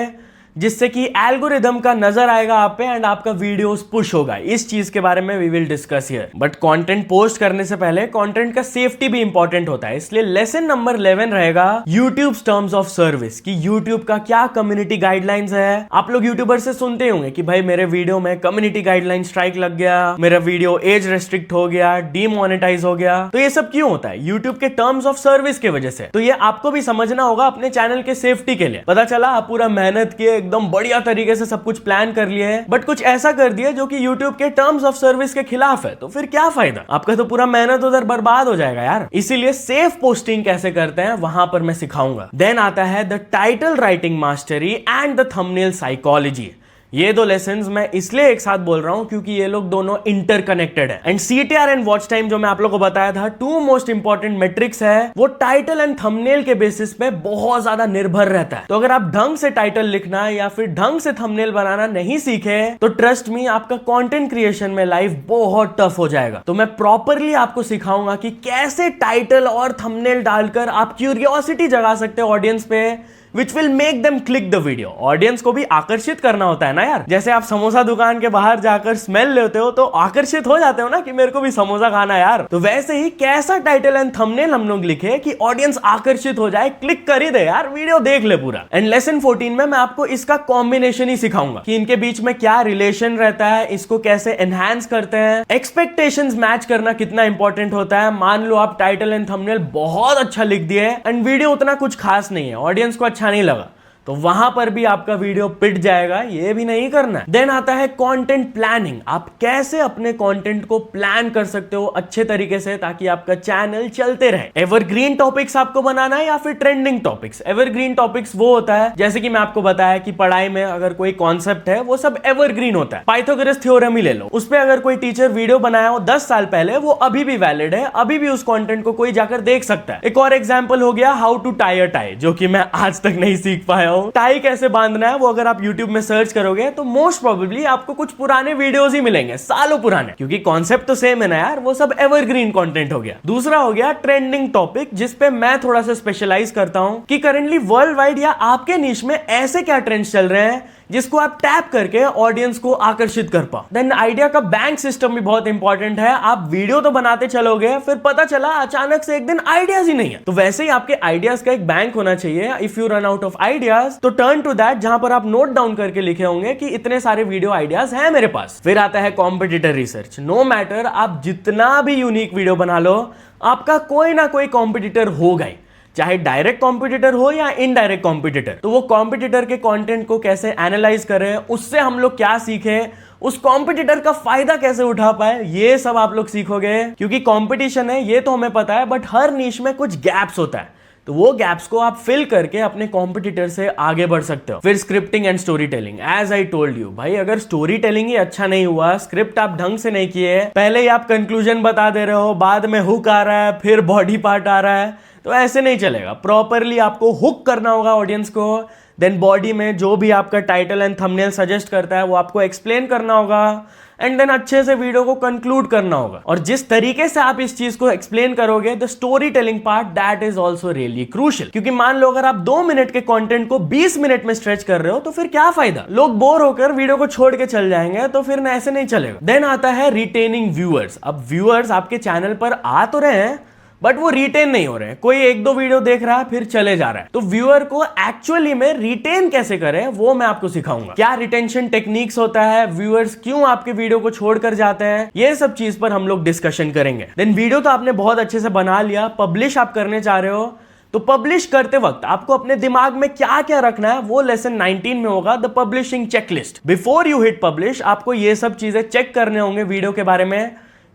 जिससे कि एल्गोरिदम का नजर आएगा आप पे एंड आपका वीडियोस पुश होगा। इस चीज के बारे में we will discuss here. But content post करने से पहले कंटेंट का सेफ्टी भी इंपॉर्टेंट होता है, इसलिए लेसन नंबर 11 रहेगा यूट्यूब टर्म्स ऑफ सर्विस कि यूट्यूब का क्या कम्युनिटी गाइडलाइंस है। आप लोग यूट्यूबर से सुनते होंगे कि भाई मेरे वीडियो में कम्युनिटी गाइडलाइन स्ट्राइक लग गया, मेरा वीडियो एज रेस्ट्रिक्ट हो गया, डीमोनेटाइज हो गया। तो ये सब क्यों होता है? यूट्यूब के टर्म्स ऑफ सर्विस की वजह से। तो ये आपको भी समझना होगा अपने चैनल के सेफ्टी के लिए। पता चला आप पूरा मेहनत किए, एकदम बढ़िया तरीके से सब कुछ प्लान कर लिए है, बट कुछ ऐसा कर दिया जो कि YouTube के टर्म्स ऑफ सर्विस के खिलाफ है, तो फिर क्या फायदा? आपका तो पूरा मेहनत उधर बर्बाद हो जाएगा यार। इसीलिए सेफ पोस्टिंग कैसे करते हैं वहां पर मैं सिखाऊंगा। देन आता है the title writing mastery and the thumbnail psychology. ये दो लेसन्स मैं इसलिए एक साथ बोल रहा हूं क्योंकि ये लोग दोनों इंटरकनेक्टेड है। And CTR and watch time जो मैं आप लोगों को बताया था, 2 मोस्ट इंपॉर्टेंट मेट्रिक्स है, वो टाइटल एंड थंबनेल के बेसिस पे बहुत ज्यादा निर्भर रहता है। तो अगर आप ढंग से टाइटल लिखना या फिर ढंग से थंबनेल बनाना नहीं सीखे तो ट्रस्ट मी आपका कंटेंट क्रिएशन में लाइफ बहुत टफ हो जाएगा। तो मैं प्रॉपरली आपको सिखाऊंगा कि कैसे टाइटल और थंबनेल डालकर आप क्यूरियोसिटी जगा सकते हो ऑडियंस पे, which will make them click the video। Audience को भी आकर्षित करना होता है ना यार। जैसे आप समोसा दुकान के बाहर जाकर स्मेल लेते हो तो आकर्षित हो जाते हो ना कि मेरे को भी समोसा खाना यार। तो वैसे ही कैसा टाइटल एंड थंबनेल हम लोग लिखे कि ऑडियंस आकर्षित हो जाए, क्लिक कर ही दे यार, वीडियो देख ले पूरा। एंड लेसन 14 में मैं आपको इसका कॉम्बिनेशन ही सिखाऊंगा कि इनके बीच में क्या रिलेशन रहता है, इसको कैसे एनहांस करते हैं, एक्सपेक्टेशंस मैच करना कितना इंपॉर्टेंट होता है। मान लो आप टाइटल एंड थंबनेल बहुत अच्छा लिख दिए एंड वीडियो उतना कुछ खास नहीं है, ऑडियंस को अच्छा नहीं लगा, तो वहां पर भी आपका वीडियो पिट जाएगा, ये भी नहीं करना है। देन आता है कंटेंट प्लानिंग। आप कैसे अपने कंटेंट को प्लान कर सकते हो अच्छे तरीके से ताकि आपका चैनल चलते रहे। एवरग्रीन टॉपिक्स आपको बनाना है या फिर ट्रेंडिंग टॉपिक्स। एवरग्रीन टॉपिक्स वो होता है जैसे कि मैं आपको बताया कि पढ़ाई में अगर कोई कॉन्सेप्ट है वो सब एवरग्रीन होता है। पाइथागोरस थ्योरम ही ले लो, उस पर अगर कोई टीचर वीडियो बनाया हो 10 साल पहले, वो अभी भी वैलिड है, अभी भी उस कंटेंट को कोई जाकर देख सकता है। एक और एग्जांपल हो गया how to tie a tie, जो कि मैं आज तक नहीं सीख पाया हूं। टाई कैसे बांधना है वो अगर आप YouTube में सर्च करोगे तो मोस्ट प्रोबेबली आपको कुछ पुराने वीडियोस ही मिलेंगे, सालों पुराने, क्योंकि कॉन्सेप्ट तो सेम है ना यार, वो सब एवरग्रीन कंटेंट हो गया। दूसरा हो गया ट्रेंडिंग टॉपिक, जिस पे मैं थोड़ा सा स्पेशलाइज करता हूं कि करंटली वर्ल्ड वाइड या आपके निश में ऐसे क्या ट्रेंड्स चल रहे हैं जिसको आप टैप करके ऑडियंस को आकर्षित कर पाओ। देन आइडिया का बैंक सिस्टम भी बहुत इंपॉर्टेंट है। आप वीडियो तो बनाते चलोगे, फिर पता चला अचानक से एक दिन आइडियाज ही नहीं है, तो वैसे ही आपके आइडियाज का एक बैंक होना चाहिए। If you run out of ideas तो टर्न टू दैट, जहां पर आप नोट डाउन करके लिखे होंगे कि इतने सारे वीडियो आइडियाज हैं मेरे पास। फिर आता है कॉम्पिटिटर रिसर्च। नो मैटर आप जितना भी यूनिक वीडियो बना लो, आपका कोई ना कोई कॉम्पिटिटर होगा ही, चाहे डायरेक्ट कॉम्पिटिटर हो या इनडायरेक्ट कॉम्पिटिटर। तो वो कॉम्पिटिटर के कंटेंट को कैसे एनालाइज करें, उससे हम लोग क्या सीखे, उस कॉम्पिटिटर का फायदा कैसे उठा पाए, ये सब आप लोग सीखोगे। क्योंकि कंपटीशन है ये तो हमें पता है, बट हर नीश में कुछ गैप्स होता है, तो वो गैप्स को आप फिल करके अपने कॉम्पिटिटर से आगे बढ़ सकते हो। फिर scripting and storytelling. As I told you भाई, अगर स्टोरी टेलिंग ही अच्छा नहीं हुआ, स्क्रिप्ट आप ढंग से नहीं किए, पहले ही आप कंक्लूजन बता दे रहे हो, बाद में हुक आ रहा है, फिर बॉडी पार्ट आ रहा है, तो ऐसे नहीं चलेगा। प्रॉपरली आपको हुक करना होगा ऑडियंस को। देन बॉडी में जो भी आपका टाइटल एंड थंबनेल सजेस्ट करता है वो आपको एक्सप्लेन करना होगा, एंड देन अच्छे से वीडियो को कंक्लूड करना होगा। और जिस तरीके से आप इस चीज को एक्सप्लेन करोगे, the story telling part, that is also really crucial. क्योंकि मान लो अगर आप 2 मिनट के कंटेंट को 20 मिनट में स्ट्रेच कर रहे हो, तो फिर क्या फायदा, लोग बोर होकर वीडियो को छोड़ के चल जाएंगे, तो फिर ऐसे नहीं चलेगा। देन आता है रिटेनिंग व्यूअर्स। अब व्यूअर्स आपके चैनल पर आ तो रहे हैं, बट वो रिटेन नहीं हो रहे हैं। कोई 1-2 वीडियो देख रहा है फिर चले जा रहा है। तो व्यूअर को एक्चुअली में रिटेन कैसे करें वो मैं आपको सिखाऊंगा। क्या रिटेंशन टेक्निक्स होता है, व्यूअर्स क्यों आपके वीडियो को छोड़कर जाते हैं, ये सब चीज पर हम लोग डिस्कशन करेंगे। देन वीडियो तो आपने बहुत अच्छे से बना लिया, पब्लिश आप करने चाह रहे हो, तो पब्लिश करते वक्त आपको अपने दिमाग में क्या क्या रखना है वो लेसन 19 में होगा, the publishing checklist. Before you hit publish आपको ये सब चीजें चेक करने होंगे वीडियो के बारे में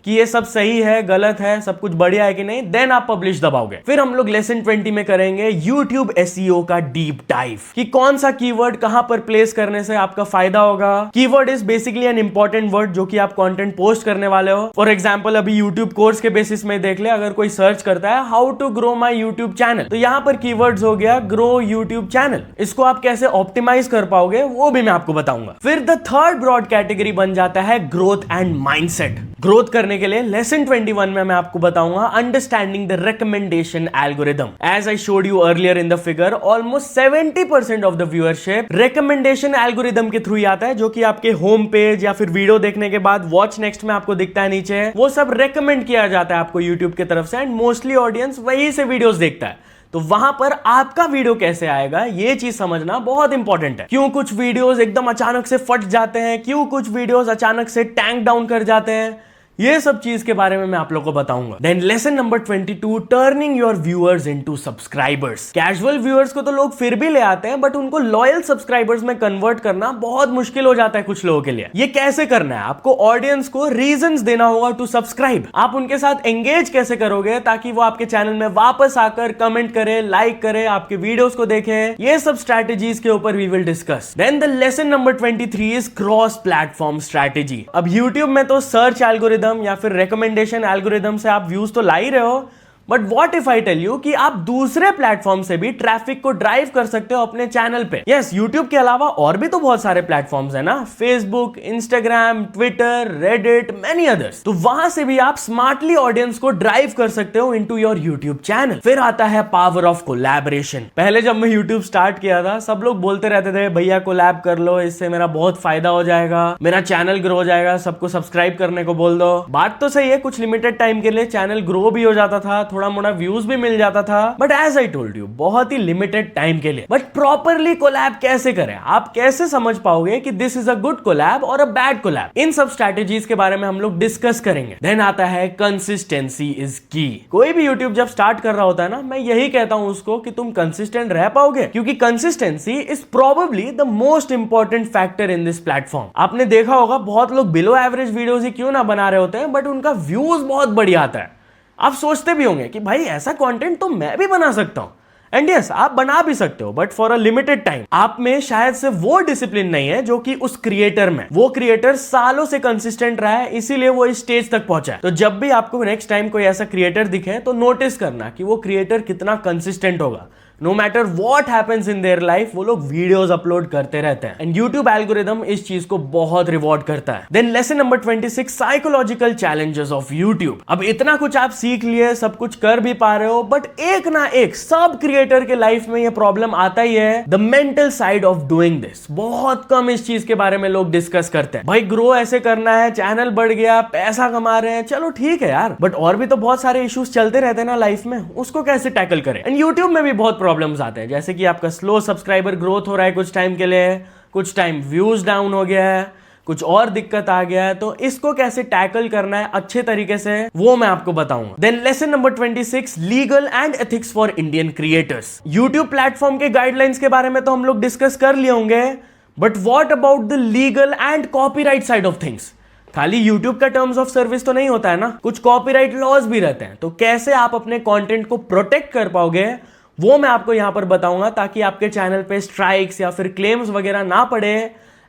कि ये सब सही है, गलत है, सब कुछ बढ़िया है कि नहीं, देन आप पब्लिश दबाओगे। फिर हम लोग लेसन 20 में करेंगे YouTube SEO का डीप डाइव, कि कौन सा कीवर्ड कहां पर प्लेस करने से आपका फायदा होगा। Keyword is basically an important word जो कि आप कंटेंट पोस्ट करने वाले हो। फॉर एग्जांपल अभी YouTube कोर्स के बेसिस में देख ले, अगर कोई सर्च करता है how to grow my YouTube channel, तो यहां पर कीवर्ड्स हो गया ग्रो यूट्यूब चैनल। इसको आप कैसे ऑप्टिमाइज कर पाओगे वो भी मैं आपको बताऊंगा। फिर द थर्ड ब्रॉड कैटेगरी बन जाता है ग्रोथ एंड माइंडसेट। ग्रोथ करने के लिए लेसन 21 में मैं आपको बताऊंगा understanding the recommendation algorithm. As I showed you earlier in the figure, almost 70% of the viewership recommendation algorithm के थ्रू आता है, जो कि आपके होम पेज या फिर वीडियो देखने के बाद वॉच नेक्स्ट में आपको दिखता है नीचे, वो सब रेकमेंड किया जाता है आपको यूट्यूब की तरफ से, एंड मोस्टली ऑडियंस वही से वीडियोस देखता है। तो वहां पर आपका वीडियो कैसे आएगा ये चीज समझना बहुत इंपॉर्टेंट है। क्यों कुछ वीडियोस एकदम अचानक से फट जाते हैं, क्यों कुछ वीडियोस अचानक से टैंक डाउन कर जाते हैं, ये सब चीज के बारे में मैं आप लोगों को बताऊंगा। Then lesson number 22, turning your viewers into subscribers. Casual viewers को तो लोग फिर भी ले आते हैं, बट उनको लॉयल सब्सक्राइबर्स में कन्वर्ट करना बहुत मुश्किल हो जाता है कुछ लोगों के लिए। ये कैसे करना है, आपको ऑडियंस को रीजंस देना होगा टू सब्सक्राइब। आप उनके साथ एंगेज कैसे करोगे ताकि वो आपके चैनल में वापस आकर कमेंट करे, लाइक करे, आपके वीडियोस को देखे, ये सब स्ट्रैटेजीज के ऊपर we will discuss. Then the lesson number 23 is cross platform strategy. अब यूट्यूब में तो सर्च एल्गोरिदम या फिर रिकमेंडेशन एल्गोरिदम से आप व्यूज तो ला ही रहे हो, but what if I tell you कि आप दूसरे प्लेटफॉर्म से भी ट्रैफिक को ड्राइव कर सकते हो अपने चैनल पे। यस, यूट्यूब के अलावा और भी तो बहुत सारे प्लेटफॉर्म्स है ना, Facebook, Instagram, Twitter, Reddit, many others. तो वहां से भी आप स्मार्टली ऑडियंस को ड्राइव कर सकते हो इनटू योर यूट्यूब चैनल। फिर आता है पावर ऑफ कोलैबोरेशन। पहले जब मैं यूट्यूब स्टार्ट किया था, सब लोग बोलते रहते थे भैया कोलैब कर लो, इससे मेरा बहुत फायदा हो जाएगा, मेरा चैनल ग्रो हो जाएगा, सबको सब्सक्राइब करने को बोल दो। बात तो सही है, कुछ लिमिटेड टाइम के लिए चैनल ग्रो भी हो जाता था, थोड़ा मोड़ा व्यूज भी मिल जाता था, but as I told you बहुत ही लिमिटेड टाइम के लिए। बट प्रॉपरली कोलैब कैसे करें, आप कैसे समझ पाओगे कि this is a good collab और अ बैड कोलैब, इन सब स्ट्रैटेजीज के बारे में हम लोग डिस्कस करेंगे। देन आता है कंसिस्टेंसी इज की। कोई भी यूट्यूब जब स्टार्ट कर रहा होता है ना, मैं यही कहता हूं उसको कि तुम कंसिस्टेंट रह पाओगे, क्योंकि consistency is probably the most important factor in this platform. आपने देखा होगा बहुत लोग बिलो एवरेज वीडियोस ही क्यों ना बना रहे होते हैं, बट उनका व्यूज बहुत बढ़िया आता है। आप सोचते भी होंगे कि भाई ऐसा कंटेंट तो मैं भी बना सकता हूं, एंड यस आप बना भी सकते हो, but for a limited time. आप में शायद से वो डिसिप्लिन नहीं है जो कि उस क्रिएटर में। वो क्रिएटर सालों से कंसिस्टेंट रहा है, इसीलिए वो इस स्टेज तक पहुंचा है। तो जब भी आपको नेक्स्ट टाइम कोई ऐसा क्रिएटर दिखे तो नोटिस करना कि वो क्रिएटर कितना कंसिस्टेंट होगा। No matter what happens in their life, वो लोग वीडियोस अपलोड करते रहते हैं, एंड यूट्यूब एल्गोरिदम इस चीज को बहुत रिवॉर्ड करता है। Then lesson number 26, psychological challenges of YouTube. अब इतना कुछ आप सीख लिए, सब कुछ कर भी पा रहे हो, बट एक ना एक सब क्रिएटर के लाइफ में ये प्रॉब्लम आता ही है, the mental side of doing this. बहुत कम इस चीज के बारे में लोग डिस्कस करते हैं। भाई ग्रो ऐसे करना है, चैनल बढ़ गया, पैसा कमा रहे हैं, चलो ठीक है यार, बट और भी तो बहुत सारे इश्यूज चलते रहते हैं ना लाइफ में, उसको कैसे टैकल करें। एंड यूट्यूब में भी बहुत प्रॉब्लम्स आते हैं, जैसे कि आपका स्लो सब्सक्राइबर ग्रोथ हो रहा है कुछ टाइम के लिए, कुछ टाइम व्यूज डाउन हो गया है, कुछ और दिक्कत आ गया है, तो इसको कैसे टैकल करना है अच्छे तरीके से, वो मैं आपको बताऊंगा। Then lesson number 26, legal and ethics for Indian creators. YouTube platform के गाइडलाइंस के बारे में तो हम लोग डिस्कस कर लिए होंगे, but what about the legal and copyright side of things. खाली YouTube का टर्म्स ऑफ सर्विस तो नहीं होता है ना, कुछ कॉपीराइट लॉज भी रहते हैं। तो कैसे आप अपने कंटेंट को प्रोटेक्ट कर पाओगे, वो मैं आपको यहां पर बताऊंगा, ताकि आपके चैनल पे स्ट्राइक्स या फिर क्लेम्स वगैरह ना पड़े,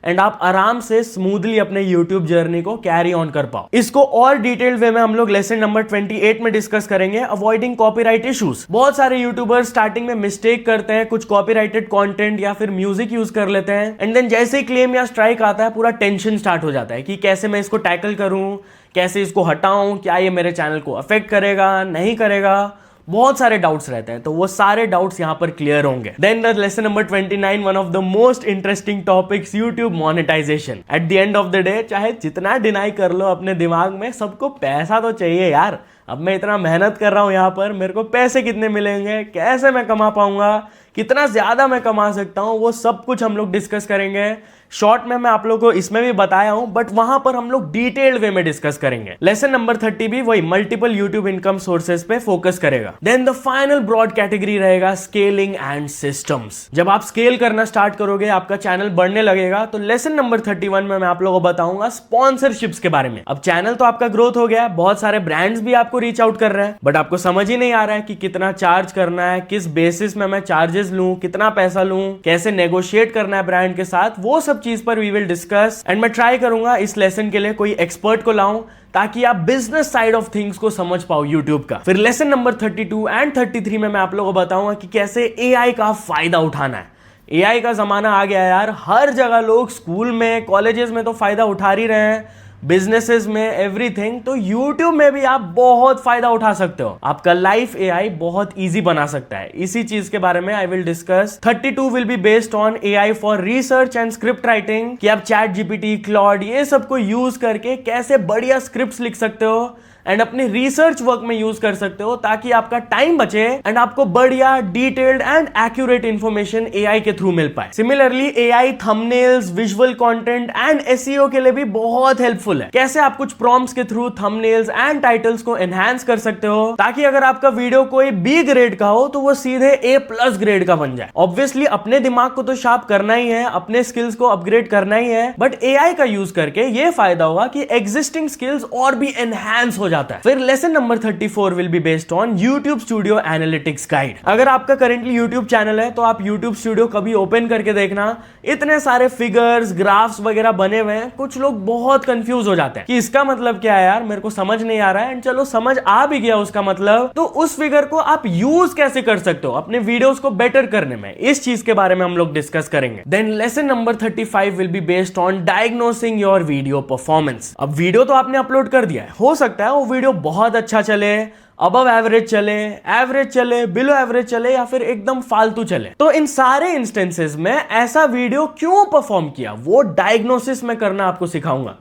एंड आप आराम से स्मूथली अपने YouTube जर्नी को कैरी ऑन कर पाओ। इसको और डिटेल्ड वे में हम लोग लेसन नंबर 28 में डिस्कस करेंगे, अवॉइडिंग कॉपीराइट इश्यूज। बहुत सारे यूट्यूबर्स स्टार्टिंग में मिस्टेक करते हैं, कुछ कॉपीराइटेड कंटेंट या फिर म्यूजिक यूज कर लेते हैं, एंड देन जैसे ही क्लेम या स्ट्राइक आता है पूरा टेंशन स्टार्ट हो जाता है कि कैसे मैं इसको टैकल करूं, कैसे इसको हटाऊं, क्या ये मेरे चैनल को अफेक्ट करेगा नहीं करेगा, बहुत सारे डाउट्स रहते हैं। तो वो सारे डाउट्स यहां पर क्लियर होंगे। Then the lesson number 29, one of the most interesting topics, YouTube monetization. At the end of the day चाहे जितना डिनाई कर लो अपने दिमाग में, सबको पैसा तो चाहिए यार। अब मैं इतना मेहनत कर रहा हूं यहां पर, मेरे को पैसे कितने मिलेंगे, कैसे मैं कमा पाऊंगा, कितना ज्यादा मैं कमा सकता हूं, वो सब कुछ हम लोग डिस्कस करेंगे। शॉर्ट में मैं आप लोगों को इसमें भी बताया हूं, बट वहां पर हम लोग डिटेल्ड वे में डिस्कस करेंगे। लेसन नंबर 30 भी वही मल्टीपल यूट्यूब इनकम सोर्सेज पे फोकस करेगा। Then the final broad category रहेगा स्केलिंग एंड सिस्टम्स। जब आप स्केल करना स्टार्ट करोगे, आपका चैनल बढ़ने लगेगा, तो लेसन नंबर 31 में मैं आप लोगों को बताऊंगा स्पॉन्सरशिप्स के बारे में। अब चैनल तो आपका ग्रोथ हो गया, बहुत सारे ब्रांड्स भी आपको रीच आउट कर रहे हैं, बट आपको समझ ही नहीं आ रहा है कि कितना चार्ज करना है, किस बेसिस में मैं चार्जेस लूं, कितना पैसा लूं, कैसे नेगोशिएट करना है ब्रांड के साथ, वो सब चीज पर वी विल डिस्कस। एंड मैं ट्राई करूंगा इस लेसन के लिए कोई एक्सपर्ट को लाऊं, ताकि आप बिजनेस साइड ऑफ थिंग्स को समझ पाओ यूट्यूब का। फिर लेसन नंबर 32 एंड 33 में मैं आप लोगों को बताऊंगा कि कैसे एआई का फायदा उठाना है। एआई का जमाना आ गया यार, हर जगह लोग स्कूल में, कॉलेजेस में तो फायदा उठा ही रहे हैं, बिजनेसेस में, एवरीथिंग। तो YouTube में भी आप बहुत फायदा उठा सकते हो, आपका लाइफ AI बहुत इजी बना सकता है। इसी चीज के बारे में I will discuss. 32 will be based on AI for research and script writing, कि आप ChatGPT, क्लॉड ये सब को यूज करके कैसे बढ़िया स्क्रिप्ट्स लिख सकते हो एंड अपने रिसर्च वर्क में यूज कर सकते हो, ताकि आपका टाइम बचे एंड आपको बढ़िया detailed and accurate information AI के थ्रू मिल पाए। Similarly AI thumbnails, visual content and SEO के लिए भी बहुत हेल्पफुल है। कैसे आप कुछ प्रॉम्प्ट्स के थ्रू थंबनेल्स एंड टाइटल्स को एनहांस कर सकते हो, ताकि अगर आपका वीडियो कोई B ग्रेड का हो तो वो सीधे A+ ग्रेड का बन जाए। ऑब्वियसली अपने दिमाग को तो शार्प करना ही है, अपने स्किल्स को अपग्रेड करना ही है, बट AI का यूज करके ये फायदा होगा कि एग्जिस्टिंग स्किल्स और भी एनहांस हो जाता है। फिर lesson number 34 will be based on YouTube studio analytics guide. अगर आपका करेंटली YouTube चैनल है तो आप YouTube स्टूडियो कभी ओपन करके देखना, इतने सारे फिगर्स, ग्राफ्स वगैरह बने हुए हैं। कुछ लोग बहुत कंफ्यूज हो जाते हैं कि इसका मतलब क्या है यार, मेरे को समझ नहीं आ रहा है। एंड चलो समझ आ भी गया उसका मतलब, तो उस फिगर को आप यूज कैसे कर सकते हो अपने वीडियोस को बेटर करने में, इस चीज के बारे में हम लोग डिस्कस करेंगे। Then lesson number 35 will be based on diagnosing your video performance. अब वीडियो तो आपने अपलोड कर दिया है, हो सकता है वो वीडियो बहुत अच्छा चले, अबव एवरेज चले, बिलो एवरेज चले, या फिर एकदम फालतू चले। तो इन सारे इंस्टेंसेस में ऐसा वीडियो क्यों परफॉर्म किया, वो डायग्नोसिस में करना आपको सिखाऊंगा।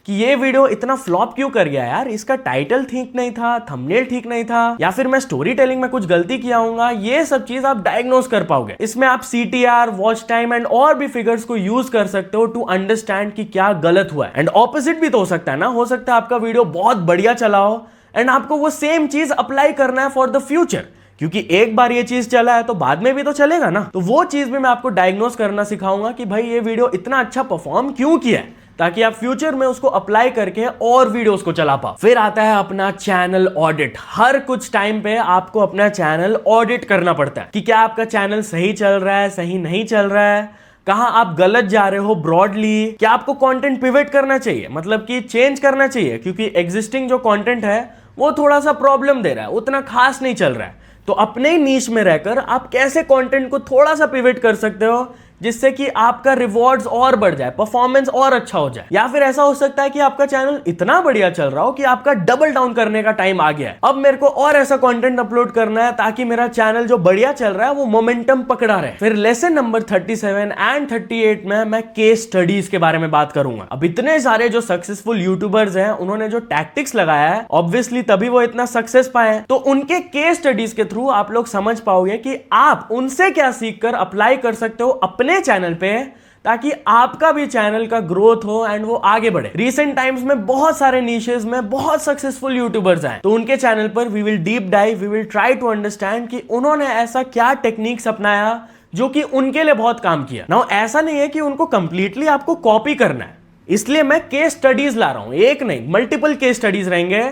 कि ये वीडियो इतना फ्लॉप क्यों कर गया यार, इसका टाइटल ठीक नहीं था, थंबनेल ठीक नहीं था, या फिर मैं स्टोरी टेलिंग में कुछ गलती किया हूँगा, ये सब चीज आप डायग्नोस कर पाओगे। इसमें आप CTR, वॉच टाइम एंड और भी फिगर्स को यूज कर सकते हो टू अंडरस्टैंड कि क्या गलत हुआ है। एंड ऑपोजिट भी तो हो सकता है ना, हो सकता है आपका वीडियो बहुत बढ़िया चला हो एंड आपको वो सेम चीज अप्लाई करना है फॉर द फ्यूचर, क्योंकि एक बार ये चीज चला है तो बाद में भी तो चलेगा ना। तो वो चीज भी मैं आपको डायग्नोस करना सिखाऊंगा कि भाई ये वीडियो इतना अच्छा परफॉर्म क्यों किया है, ताकि आप फ्यूचर में उसको अप्लाई करके और वीडियोस को चला पाओ। फिर आता है अपना चैनल ऑडिट। हर कुछ टाइम पे आपको अपना चैनल ऑडिट करना पड़ता है कि क्या आपका चैनल सही चल रहा है, सही नहीं चल रहा है, कहां आप गलत जा रहे हो ब्रॉडली, क्या आपको कंटेंट पिवट करना चाहिए, मतलब कि चेंज करना चाहिए, क्योंकि एग्जिस्टिंग जो कंटेंट है वो थोड़ा सा प्रॉब्लम दे रहा है, उतना खास नहीं चल रहा है। तो अपने ही नीश में रहकर आप कैसे कंटेंट को थोड़ा सा पिवट कर सकते हो जिससे कि आपका रिवॉर्ड्स और बढ़ जाए, परफॉर्मेंस और अच्छा हो जाए। या फिर ऐसा हो सकता है कि आपका चैनल इतना बढ़िया चल रहा हो कि आपका डबल डाउन करने का टाइम आ गया है, अब मेरे को और ऐसा कंटेंट अपलोड करना है ताकि मेरा चैनल जो बढ़िया चल रहा है वो मोमेंटम पकड़ा रहे। फिर लेसन नंबर 37 एंड 38 में मैं केस स्टडीज के बारे में बात करूंगा। अब इतने सारे जो सक्सेसफुल यूट्यूबर्स हैं उन्होंने जो टैक्टिक्स लगाया है, ऑब्वियसली तभी वो इतना सक्सेस पाए, तो उनके केस स्टडीज के थ्रू आप लोग समझ पाओगे कि आप उनसे क्या सीख कर अप्लाई कर सकते हो अपने चैनल पे, ताकि आपका भी चैनल का ग्रोथ हो एंड वो आगे बढ़े। रिसेंट टाइम्स में बहुत सारे नीशेस में बहुत सक्सेसफुल यूट्यूबर्स हैं, तो उनके चैनल पर we will deep dive, we will try to understand कि उन्होंने ऐसा क्या टेक्निक्स अपनाया जो कि उनके लिए बहुत काम किया। नाउ ऐसा नहीं है कि उनको कंप्लीटली आपको कॉपी करना है, इसलिए मैं केस स्टडीज ला रहा हूं, एक नहीं मल्टीपल केस स्टडीज रहेंगे।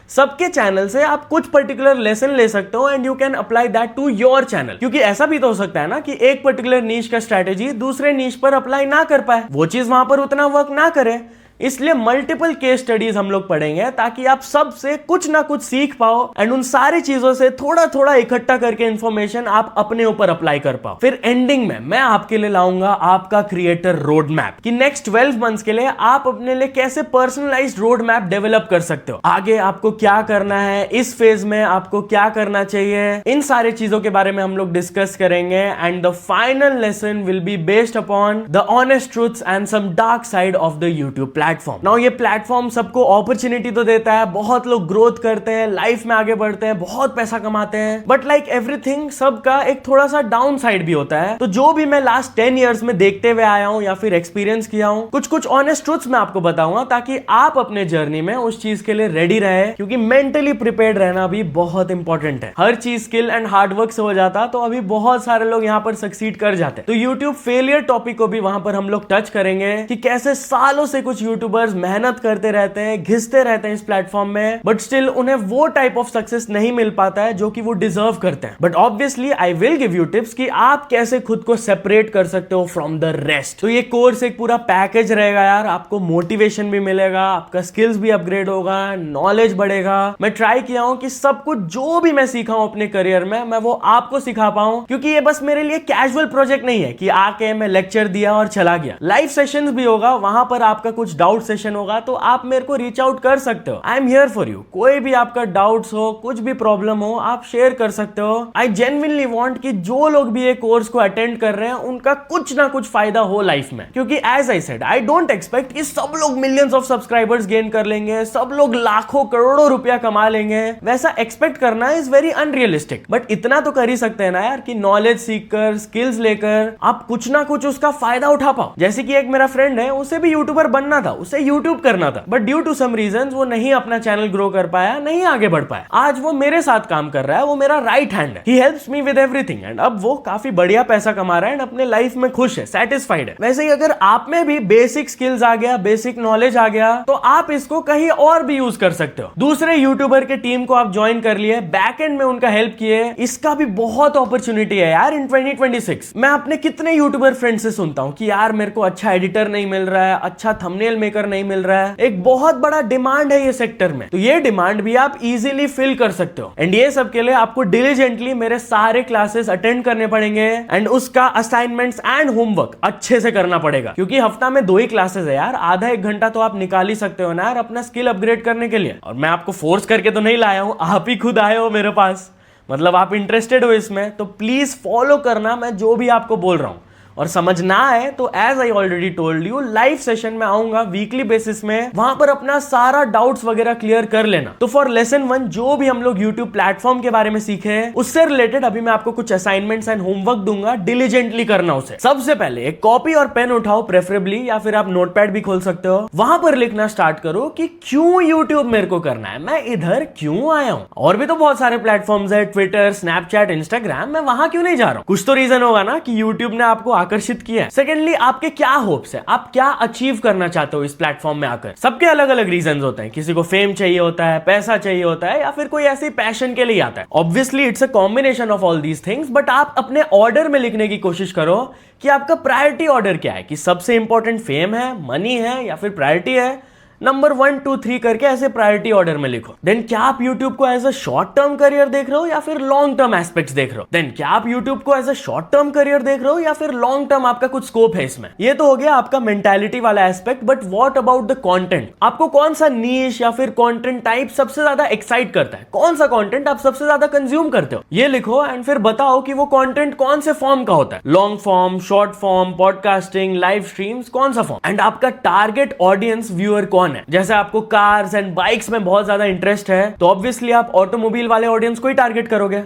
सबके चैनल से आप कुछ पर्टिकुलर लेसन ले सकते हो and you can apply that to your channel, क्योंकि ऐसा भी तो हो सकता है ना कि एक पर्टिकुलर नीश का स्ट्रेटेजी दूसरे नीश पर अप्लाई ना कर पाए, वो चीज वहां पर उतना वर्क ना करे। इसलिए मल्टीपल केस स्टडीज हम लोग पढ़ेंगे ताकि आप सबसे कुछ ना कुछ सीख पाओ एंड उन सारी चीजों से थोड़ा थोड़ा इकट्ठा करके इंफॉर्मेशन आप अपने ऊपर अप्लाई कर पाओ। फिर एंडिंग में मैं आपके लिए लाऊंगा आपका क्रिएटर रोड मैप कि नेक्स्ट 12 मंथ्स के लिए आप अपने लिए कैसे पर्सनलाइज्ड रोड मैप डेवलप कर सकते हो, आगे आपको क्या करना है, इस फेज में आपको क्या करना चाहिए, इन सारी चीजों के बारे में हम लोग डिस्कस करेंगे। And the final lesson will be based upon the honest truths and some dark side of the YouTube platform. Now ये प्लेटफॉर्म सबको अपॉर्चुनिटी तो देता है, बहुत लोग ग्रोथ करते हैं, लाइफ में आगे बढ़ते हैं, बहुत पैसा कमाते हैं, बट लाइक एवरीथिंग सबका एक थोड़ा सा डाउन साइड भी होता है। तो जो भी मैं लास्ट 10 इयर्स में देखते हुए आया हूं या फिर एक्सपीरियंस किया हूं, कुछ कुछ ऑनेस्ट ट्रूथ्स मैं आपको बताऊंगा ताकि आप अपने जर्नी में उस चीज के लिए रेडी रहे, क्योंकि मेंटली प्रिपेयर्ड रहना भी बहुत इंपॉर्टेंट है। हर चीज स्किल एंड हार्डवर्क से हो जाता तो अभी बहुत सारे लोग यहाँ पर सक्सीड कर जाते। तो यूट्यूब फेलियर टॉपिक को भी वहां पर हम लोग टच करेंगे कि कैसे सालों से कुछ यूट्यूबर्स मेहनत करते रहते हैं, घिसते रहते हैं इस प्लेटफॉर्म में, बट स्टिल उन्हें वो टाइप ऑफ सक्सेस नहीं मिल पाता है जो कि वो डिजर्व करते हैं। But obviously I will give you tips कि आप कैसे खुद को सेपरेट कर सकते हो फ्रॉम द रेस्ट। तो ये कोर्स एक पूरा पैकेज रहेगा यार, आपको मोटिवेशन भी मिलेगा, आपका स्किल्स भी अपग्रेड होगा, नॉलेज बढ़ेगा। मैं ट्राई किया हूं कि सब कुछ जो भी मैं सीखा हूं अपने करियर में मैं वो आपको सिखा पाऊं, क्योंकि ये बस मेरे लिए कैजुअल प्रोजेक्ट नहीं है कि आके मैं लेक्चर दिया और चला गया। लाइव सेशंस भी होगा, वहां पर आपका कुछ डाउट सेशन होगा तो आप मेरे को रीच आउट कर सकते हो। I am here for you. कोई भी आपका डाउट्स हो, कुछ भी प्रॉब्लम हो, आप शेयर कर सकते हो। आई जेन्युइनली वांट कि जो लोग भी ये कोर्स को अटेंड कर रहे हैं उनका कुछ ना कुछ फायदा हो लाइफ में, क्योंकि as I said I don't expect कि सब लोग मिलियंस ऑफ सब्सक्राइबर्स गेन कर लेंगे, सब लोग लाखों करोड़ों रुपया कमा लेंगे। वैसा एक्सपेक्ट करना इज वेरी अनरियलिस्टिक, बट इतना तो कर ही सकते हैं ना यार कि नॉलेज सीखकर, स्किल्स लेकर आप कुछ ना कुछ उसका फायदा उठा पाओ। जैसे कि एक मेरा फ्रेंड है, उसे भी यूट्यूबर बनना था, उसे यूट्यूब करना था, but due to some reasons वो नहीं अपना चैनल ग्रो कर पाया, नहीं आगे बढ़ पाया। आज वो मेरे साथ काम कर रहा है, वो मेरा राइट हैंड है, he helps me with everything and अब वो काफी बढ़िया पैसा कमा रहा है एंड अपने लाइफ में खुश है, सेटिस्फाइड है। वैसे ही अगर आप में भी बेसिक स्किल्स आ गया, बेसिक नॉलेज आ गया, तो आप इसको कहीं और भी यूज कर सकते हो। दूसरे यूट्यूबर के टीम को आप ज्वाइन कर लिए, बैक एंड में उनका हेल्प किए, इसका भी बहुत अपॉर्चुनिटी है यार इन 2026। मैं अपने कितने यूट्यूबर फ्रेंड से सुनता हूँ कि यार मेरे को अच्छा एडिटर नहीं मिल रहा है, अच्छा थंबनेल मेकर नहीं मिल रहा है। एक बहुत बड़ा डिमांड है ये सेक्टर में, तो ये डिमांड भी आप इजीली फिल कर सकते हो। एंड ये सब के लिए आपको डिलीजेंटली मेरे सारे क्लासेस अटेंड करने पड़ेंगे एंड उसका असाइनमेंट्स एंड होमवर्क अच्छे से करना पड़ेगा, क्योंकि हफ्ता में 2 ही क्लासेस है यार, आधा 1 घंटा तो आप निकाल ही सकते हो ना यार अपना स्किल अपग्रेड करने के लिए। और मैं आपको फोर्स करके तो नहीं लाया हूं, आप ही खुद आए हो मेरे पास, मतलब आप इंटरेस्टेड हो इसमें, तो प्लीज फॉलो करना मैं जो भी आपको बोल रहा हूं। और समझ ना आए तो as I already told you, live session में आऊंगा वीकली बेसिस में, वहां पर अपना सारा डाउट्स वगैरह क्लियर कर लेना। तो फॉर लेसन 1 जो भी हम लोग यूट्यूब प्लेटफॉर्म के बारे में सीखे हैं उससे रिलेटेड अभी मैं आपको कुछ असाइनमेंट्स एंड होमवर्क दूंगा, डिलीजेंटली करना उसे। सबसे पहले एक कॉपी और पेन उठाओ प्रेफरेबली, या फिर आप नोटपैड भी खोल सकते हो। वहां पर लिखना स्टार्ट करो कि क्यों यूट्यूब मेरे को करना है, मैं इधर क्यों आया हूं। और भी तो बहुत सारे प्लेटफॉर्म्स है, ट्विटर, स्नैपचैट, इंस्टाग्राम, मैं वहां क्यों नहीं जा रहा हूं। कुछ तो रीजन होगा ना कि यूट्यूब ने आपको आकर्षित किया है। सेकेंडली, आपके क्या होप्स है, आप क्या अचीव करना चाहते हो इस प्लेटफॉर्म में आकर। सबके अलग अलग रीजन होते हैं, किसी को फेम चाहिए होता है, पैसा चाहिए होता है, या फिर कोई ऐसी पैशन के लिए आता है। Obviously it's a combination of all these things, but आप अपने ऑर्डर में लिखने की कोशिश करो कि आपका प्रायोरिटी ऑर्डर क्या है, कि सबसे इंपॉर्टेंट फेम है, मनी है, या फिर प्रायोरिटी है। नंबर 1 2 3 करके ऐसे प्रायोरिटी ऑर्डर में लिखो। देन क्या आप यूट्यूब को as a short term career देख रहे हो या फिर लॉन्ग टर्म एस्पेक्ट्स देख रहे हो। देन क्या आप यूट्यूब को as a short term career देख रहे हो या फिर लॉन्ग टर्म आपका कुछ स्कोप है इसमें। ये तो हो गया आपका मेंटालिटी वाला aspect, but what about the content. आपको कौन सा नीश या फिर कंटेंट टाइप सबसे ज्यादा एक्साइट करता है, कौन सा कंटेंट आप सबसे ज्यादा कंज्यूम करते हो, ये लिखो एंड फिर बताओ कि वो कंटेंट कौन से फॉर्म का होता है, long form, short form, podcasting, live streams, कौन सा फॉर्म। एंड आपका टारगेट ऑडियंस व्यूअर कौन है। जैसे आपको कार्स एंड बाइक्स में बहुत ज्यादा इंटरेस्ट है तो ऑब्वियसली आप ऑटोमोबाइल वाले ऑडियंस को ही टारगेट करोगे।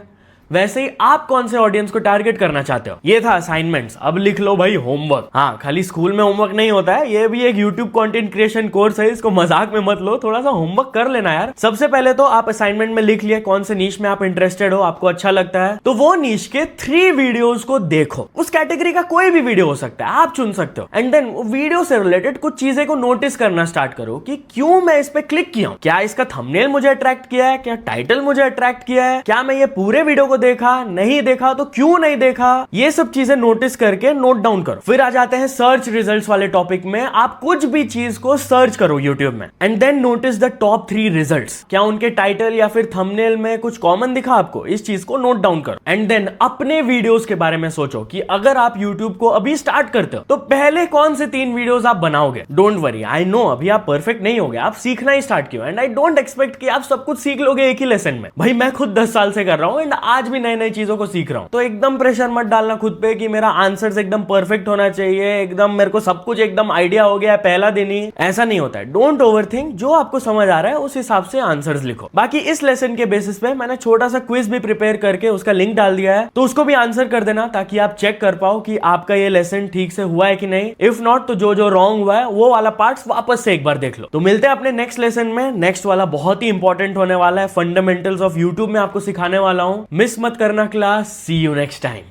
वैसे ही आप कौन से ऑडियंस को टारगेट करना चाहते हो। ये था असाइनमेंट्स। अब लिख लो भाई होमवर्क। हाँ, खाली स्कूल में होमवर्क नहीं होता है, ये भी एक यूट्यूब कंटेंट क्रिएशन कोर्स है, इसको मजाक में मत लो, थोड़ा सा होमवर्क कर लेना यार। सबसे पहले तो आप असाइनमेंट में लिख लिया कौन से नीश में आप इंटरेस्टेड हो, आपको अच्छा लगता है, तो वो नीश के 3 वीडियोस को देखो। उस कैटेगरी का कोई भी वीडियो हो सकता है, आप चुन सकते हो। एंड देन वीडियो से रिलेटेड कुछ चीजें को नोटिस करना स्टार्ट करो कि क्यों मैं इस पे क्लिक किया हूं। क्या इसका थंबनेल मुझे अट्रैक्ट किया है, क्या टाइटल मुझे अट्रैक्ट किया है, क्या मैं ये पूरे वीडियो को देखा, नहीं देखा तो क्यों नहीं देखा। ये सब चीजें नोटिस करके नोट डाउन करो। फिर आ जाते हैं सर्च रिजल्ट्स वाले टॉपिक में। आप कुछ भी चीज को सर्च करो यूट्यूब में and then notice the top 3 results. क्या उनके टाइटल या फिर थंबनेल में कुछ कॉमन दिखा आपको, इस चीज को नोट डाउन करो। एंड देन अपने वीडियोस के बारे में सोचो कि अगर आप यूट्यूब को अभी स्टार्ट करते हो तो पहले कौन से 3 वीडियोस आप बनाओगे। डोंट वरी, आई नो अभी आप परफेक्ट नहीं होगे, आप सीखना ही स्टार्ट किया एंड आई डोंट एक्सपेक्ट कि आप सब कुछ सीख लोगे एक ही लेसन में। भाई मैं खुद 10 साल से कर रहा हूं एंड आज भी नई नई चीजों को सीख रहा हूं, तो एकदम प्रेशर मत डालना खुद पे कि मेरा आंसर्स एकदम परफेक्ट होना चाहिए, एकदम मेरे को सब कुछ एकदम आइडिया हो गया है पहला दिन ही। ऐसा नहीं होता है। डोंट ओवरथिंक, जो आपको समझ आ रहा है उस हिसाब से आंसर्स लिखो। बाकी इस लेसन के बेसिस पे मैंने छोटा सा क्विज भी प्रिपेयर करके उसका लिंक डाल दिया है, तो उसको भी आंसर कर देना ताकि आप चेक कर पाओ कि आपका ये लेसन ठीक से हुआ है कि नहीं। इफ नॉट तो जो जो रॉन्ग हुआ है वो वाला पार्ट्स वापस से एक बार देख लो। तो मिलते हैं अपने नेक्स्ट लेसन में। नेक्स्ट वाला बहुत ही इंपॉर्टेंट होने वाला है, फंडामेंटल्स ऑफ यूट्यूब में आपको सिखाने वाला हूं। मिस मत करना class. See you next time.